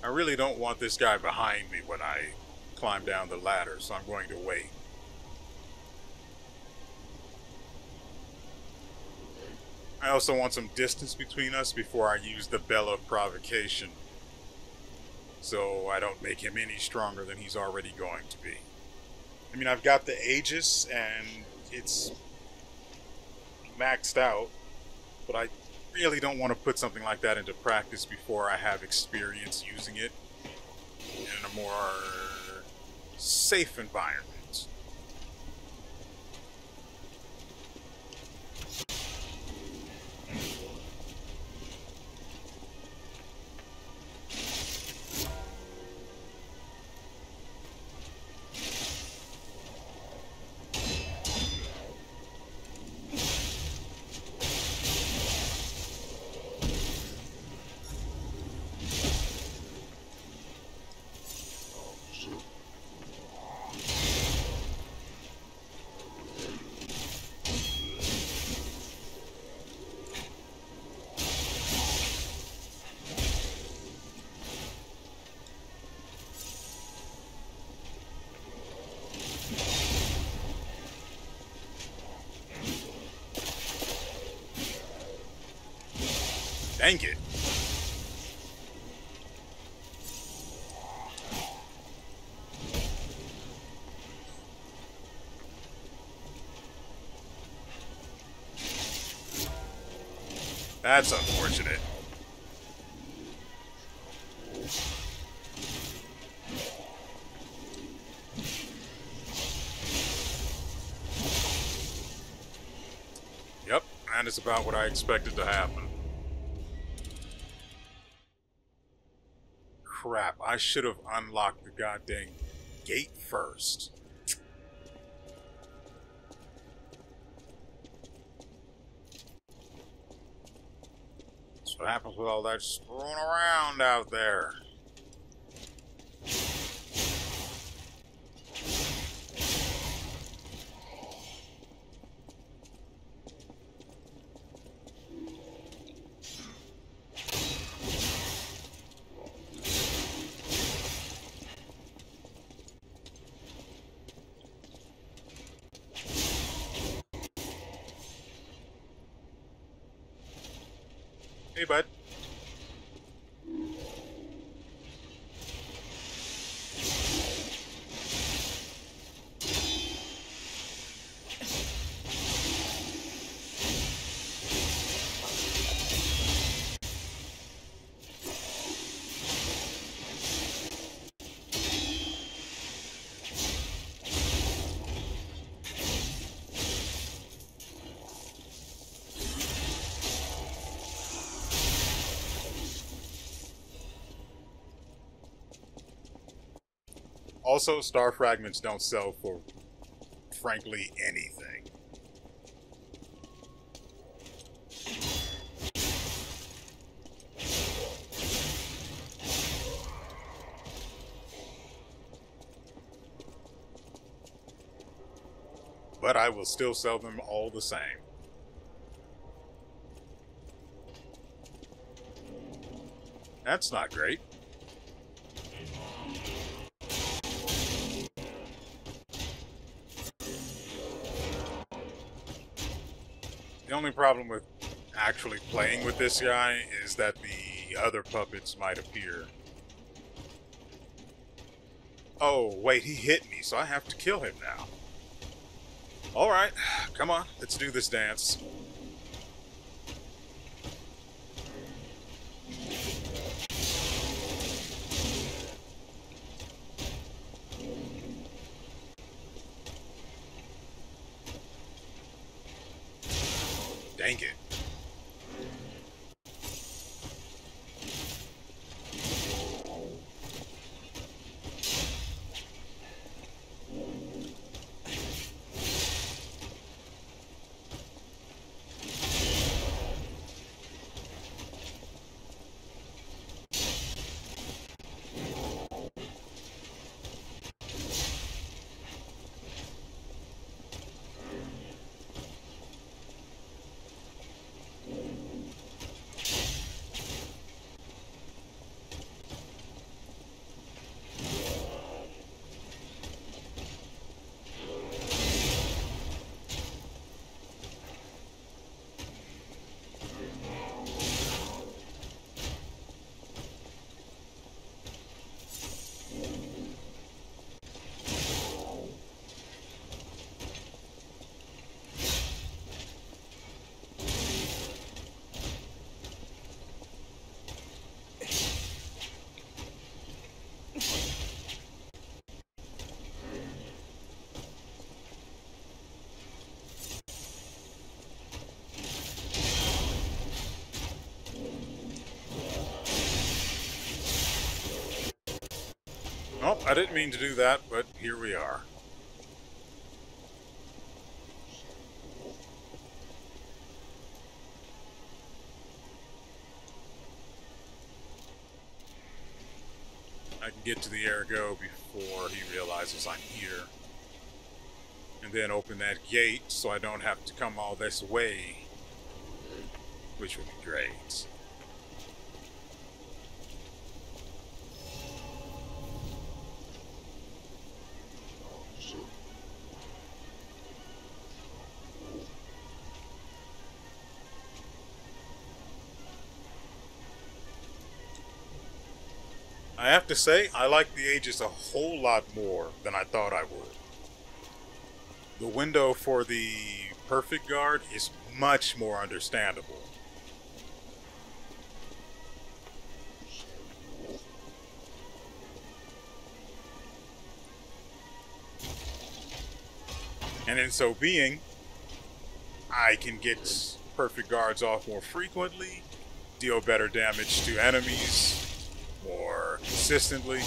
I really don't want this guy behind me when I climb down the ladder, so I'm going to wait. I also want some distance between us before I use the Belle Epoque provocation, so I don't make him any stronger than he's already going to be. I mean, I've got the Aegis, and it's maxed out, but I really don't want to put something like that into practice before I have experience using it in a more safe environment. Dang it. That's unfortunate. Yep, that is about what I expected to happen. Crap, I should have unlocked the goddamn gate first. That's what happens with all that screwing around out there. Hey, bud. Also, star fragments don't sell for, frankly, anything. But I will still sell them all the same. That's not great. The only problem with actually playing with this guy is that the other puppets might appear. Oh, wait, he hit me, so I have to kill him now. Alright, come on, let's do this dance. Dang it. Well, I didn't mean to do that, but here we are. I can get to the ergo before he realizes I'm here. And then open that gate so I don't have to come all this way. Which would be great. I have to say, I like the Aegis a whole lot more than I thought I would. The window for the perfect guard is much more understandable. And in so being, I can get perfect guards off more frequently, deal better damage to enemies more consistently.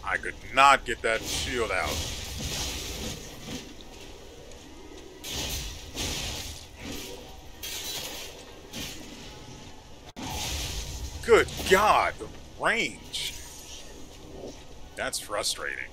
I could not get that shield out. Good God, the range. That's frustrating.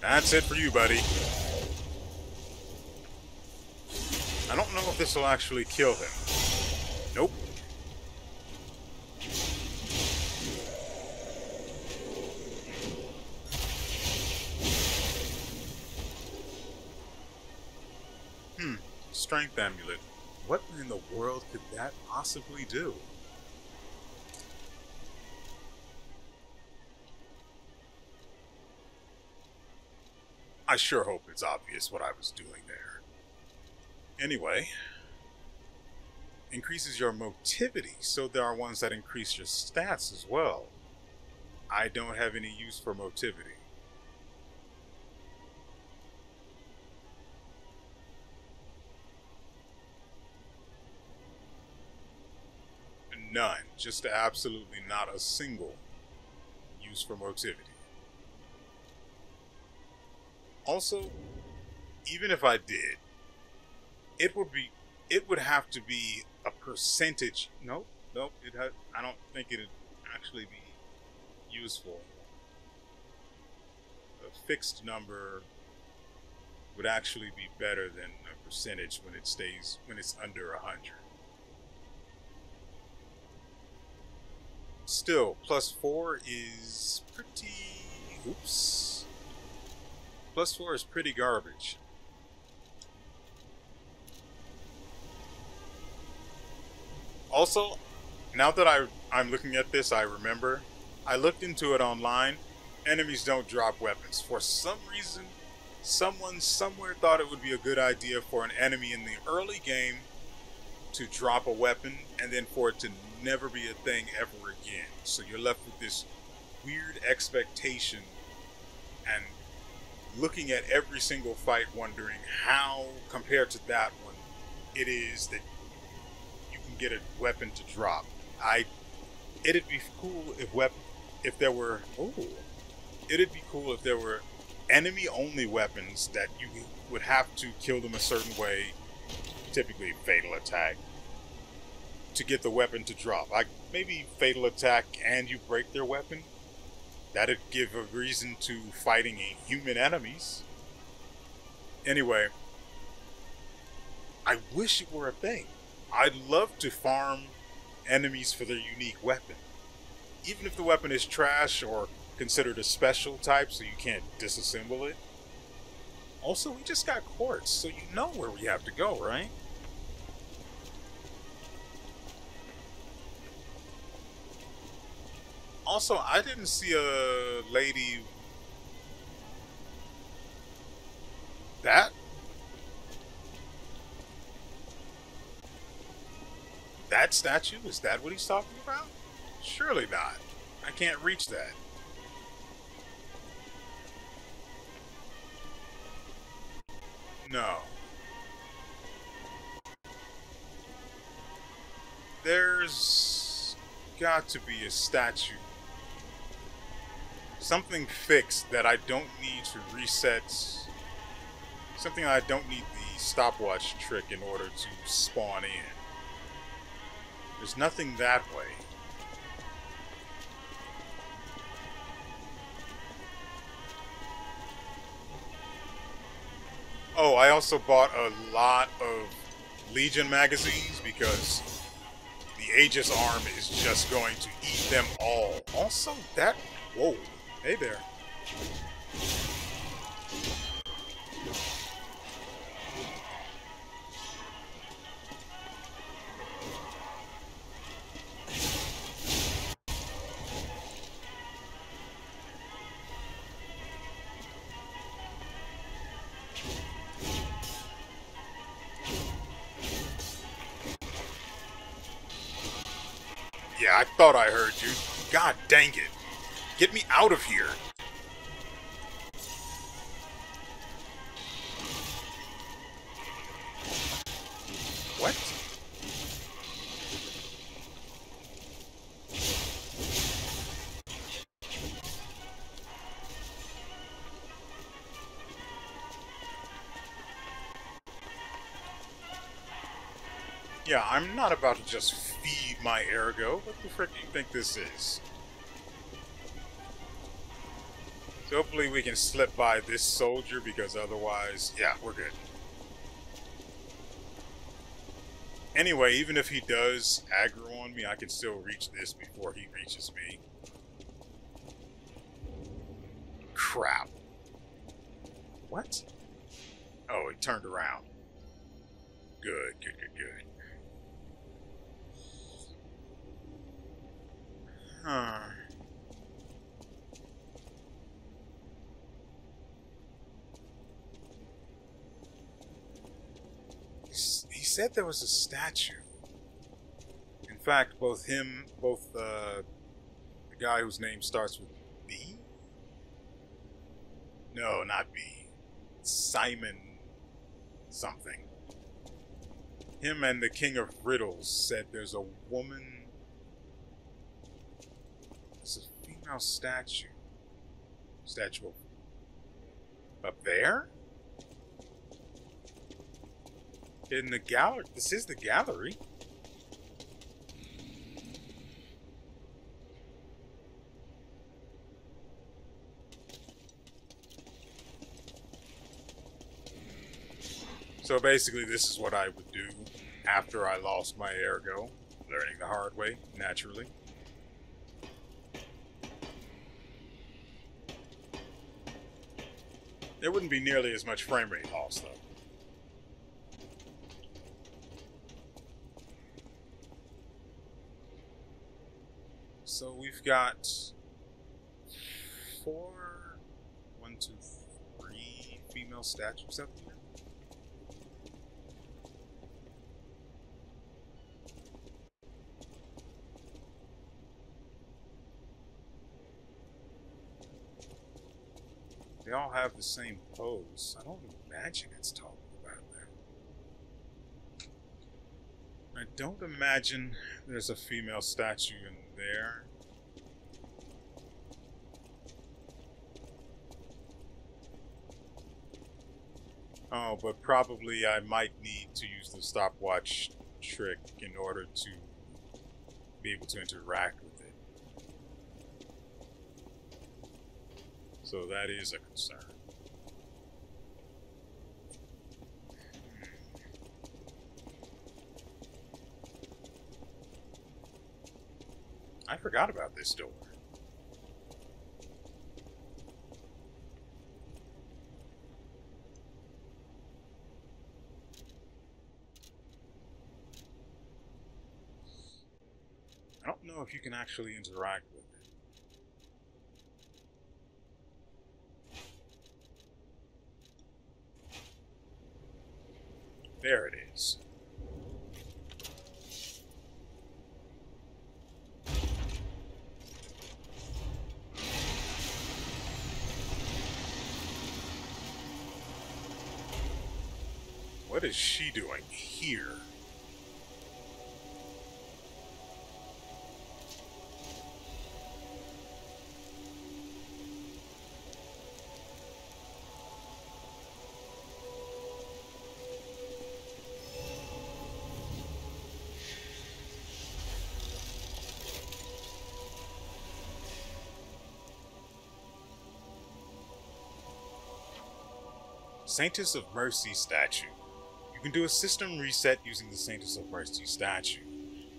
That's it for you, buddy. I don't know if this will actually kill him. Nope. Strength amulet. What in the world could that possibly do? I sure hope it's obvious what I was doing there. Anyway, increases your motivity, so there are ones that increase your stats as well. I don't have any use for motivity. None. Just absolutely not a single use for motivity. Also, even if I did, it would have to be a percentage. Nope. I don't think it'd actually be useful. A fixed number would actually be better than a percentage when it's under 100. Still, +4 is pretty... Oops. +4 is pretty garbage. Also, now that I'm looking at this, I remember, I looked into it online. Enemies don't drop weapons. For some reason, someone somewhere thought it would be a good idea for an enemy in the early game to drop a weapon and then for it to never be a thing ever again. So you're left with this weird expectation and looking at every single fight wondering how, compared to that one, it is that you can get a weapon to drop. It'd be cool if there were enemy only weapons that you would have to kill them a certain way, typically fatal attack, to get the weapon to drop. Maybe fatal attack and you break their weapon. That'd give a reason to fighting human enemies. Anyway, I wish it were a thing. I'd love to farm enemies for their unique weapon. Even if the weapon is trash or considered a special type so you can't disassemble it. Also, we just got quartz, so you know where we have to go, right? Also, I didn't see a lady... That statue? Is that what he's talking about? Surely not. I can't reach that. No. There's got to be a statue. Something fixed that I don't need to reset. Something I don't need the stopwatch trick in order to spawn in. There's nothing that way. Oh, I also bought a lot of Legion magazines because the Aegis arm is just going to eat them all. Also, that... Whoa. Hey there. Yeah, I thought I heard you. God dang it. Get me out of here. What? Yeah, I'm not about to just feed my ergo. What the frick do you think this is? So hopefully we can slip by this soldier, because otherwise, yeah, we're good. Anyway, even if he does aggro on me, I can still reach this before he reaches me. Crap. What? Oh, he turned around. Good, good, good, good. Huh. He said there was a statue. In fact, both the guy whose name starts with B? No, not B. Simon something. Him and the King of Riddles said there's a woman... It's a female statue. Statue up there? In the gallery. This is the gallery. So basically this is what I would do after I lost my ergo. Learning the hard way, naturally. There wouldn't be nearly as much frame rate loss, though. So we've got 3 female statues up here. They all have the same pose. I don't imagine it's talking about that. I don't imagine there's a female statue in there. Oh, but probably I might need to use the stopwatch trick in order to be able to interact with it. So that is a concern. I forgot about this door. I don't know if you can actually interact with it. There it is. What is she doing here? Saintess of Mercy statue. You can do a system reset using the Saintess of Mercy statue.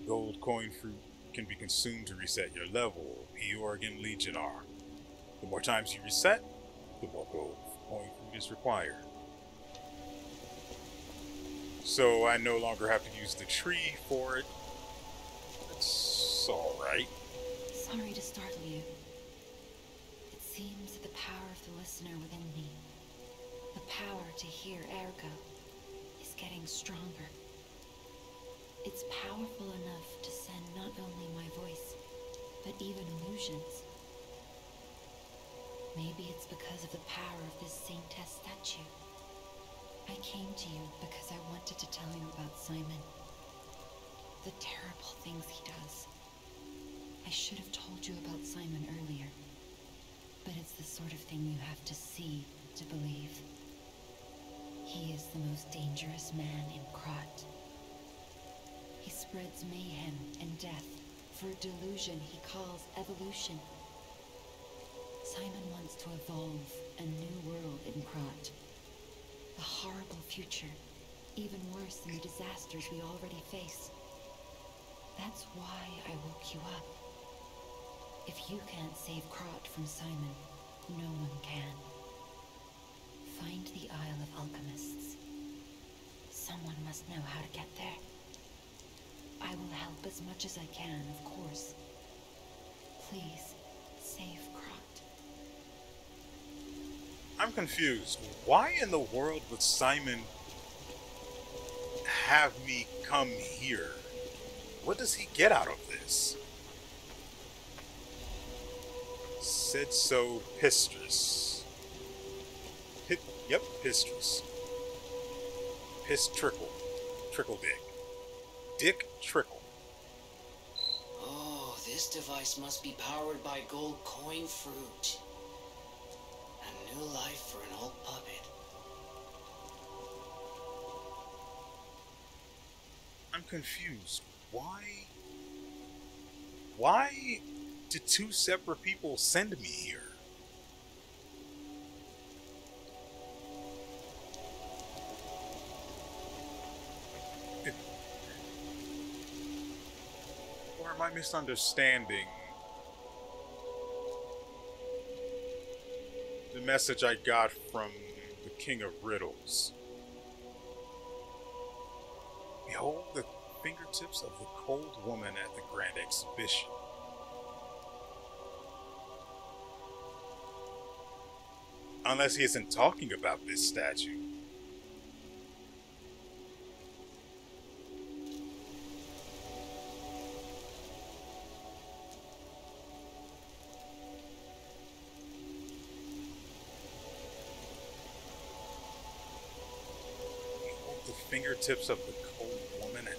Gold coin fruit can be consumed to reset your level. P-Organ Legionar. The more times you reset, the more gold coin fruit is required. So I no longer have to use the tree for it. It's alright. Sorry to startle you. It seems that the power of the listener within me, the power to hear ergo, is getting stronger. It's powerful enough to send not only my voice, but even illusions. Maybe it's because of the power of this Saintess statue. I came to you because I wanted to tell you about Simon. The terrible things he does. I should have told you about Simon earlier, but it's the sort of thing you have to see to believe. He is the most dangerous man in Krat. He spreads mayhem and death for a delusion he calls evolution. Simon wants to evolve a new world in Krat. A horrible future, even worse than the disasters we already face. That's why I woke you up. If you can't save Krat from Simon, no one can. Find the Isle of Alchemists. Someone must know how to get there. I will help as much as I can, of course. Please, save Krat. I'm confused. Why in the world would Simon have me come here? What does he get out of this? Said so Pistress. Yep, Pistress. Piss Trickle. Trickle Dick. Dick Trickle. Oh, this device must be powered by gold coin fruit. A new life for an old puppet. I'm confused. Why did two separate people send me here? Or am I misunderstanding the message I got from the King of Riddles? Behold the fingertips of the cold woman at the Grand Exhibition. Unless he isn't talking about this statue. Behold the fingertips of the cold woman and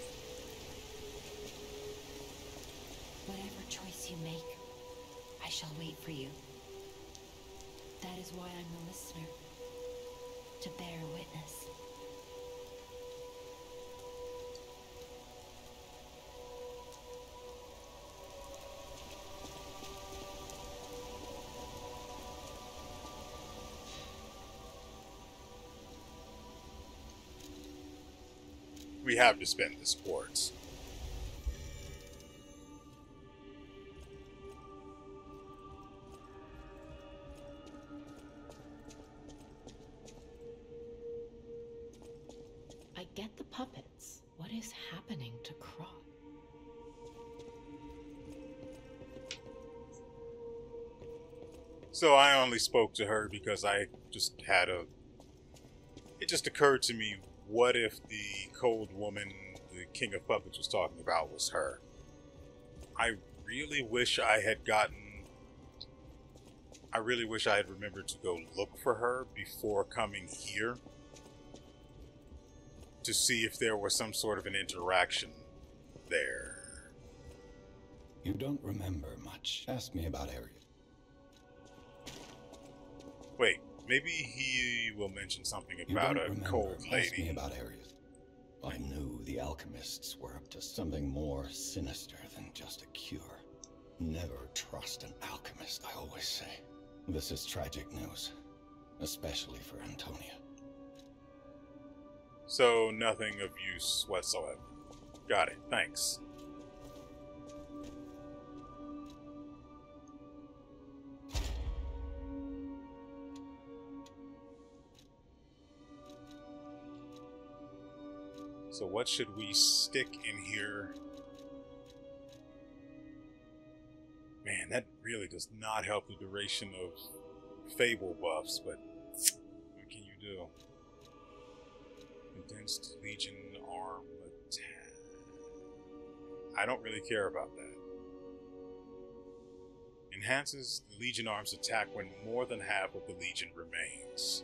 Whatever choice you make, I shall wait for you. That is why I'm the listener, to bear witness. we have to spend this quartz. I get the puppets. What is happening to Krot? So I only spoke to her because I just had a... It just occurred to me, what if the cold woman the King of Puppets was talking about was her? I really wish I had remembered to go look for her before coming here to see if there was some sort of an interaction there. You don't remember much. Ask me about Ares. Wait, maybe he will mention something about a cold lady. Ask me about Ares. I knew the alchemists were up to something more sinister than just a cure. Never trust an alchemist, I always say. This is tragic news, especially for Antonia. So, nothing of use whatsoever. Got it, thanks. So what should we stick in here? Man, that really does not help the duration of Fable buffs, but what can you do? Condensed Legion arm attack. I don't really care about that. Enhances the Legion arm's attack when more than half of the Legion remains.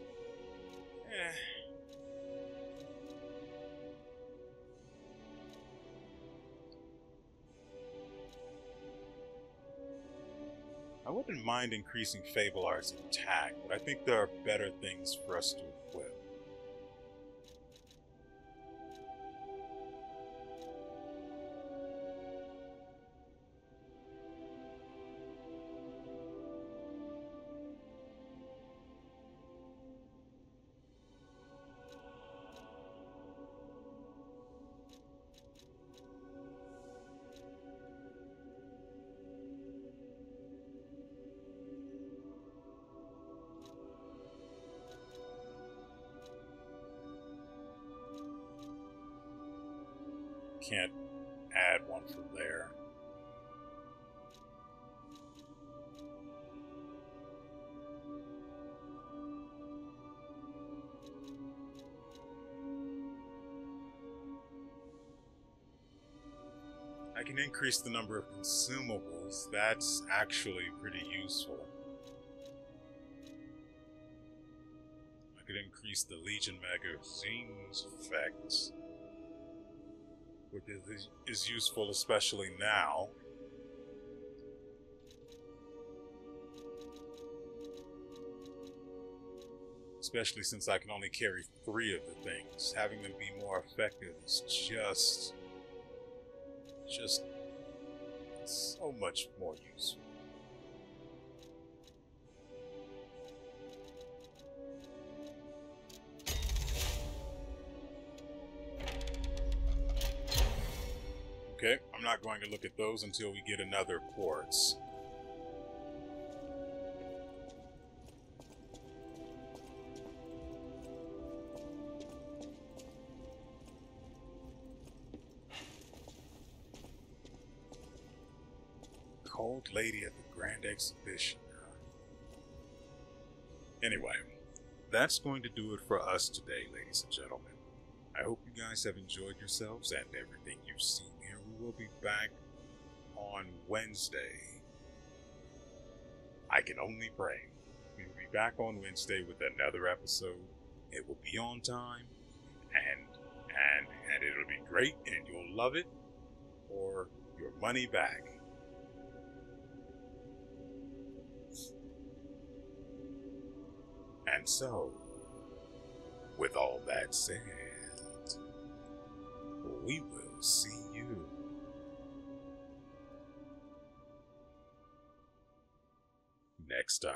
I wouldn't mind increasing Fable Art's attack, but I think there are better things for us to equip. Can't add one from there. I can increase the number of consumables. That's actually pretty useful. I could increase the Legion magazine's effects, which is useful especially now. Especially since I can only carry 3 of the things. Having them be more effective is just so much more useful. Okay, I'm not going to look at those until we get another quartz. Cold lady at the Grand Exhibition. Anyway, that's going to do it for us today, ladies and gentlemen. I hope you guys have enjoyed yourselves and everything you've seen here. We will be back on Wednesday. I can only pray. We will be back on Wednesday with another episode. It will be on time, and it'll be great, and you'll love it, or your money back. And so, with all that said, we will see you next time.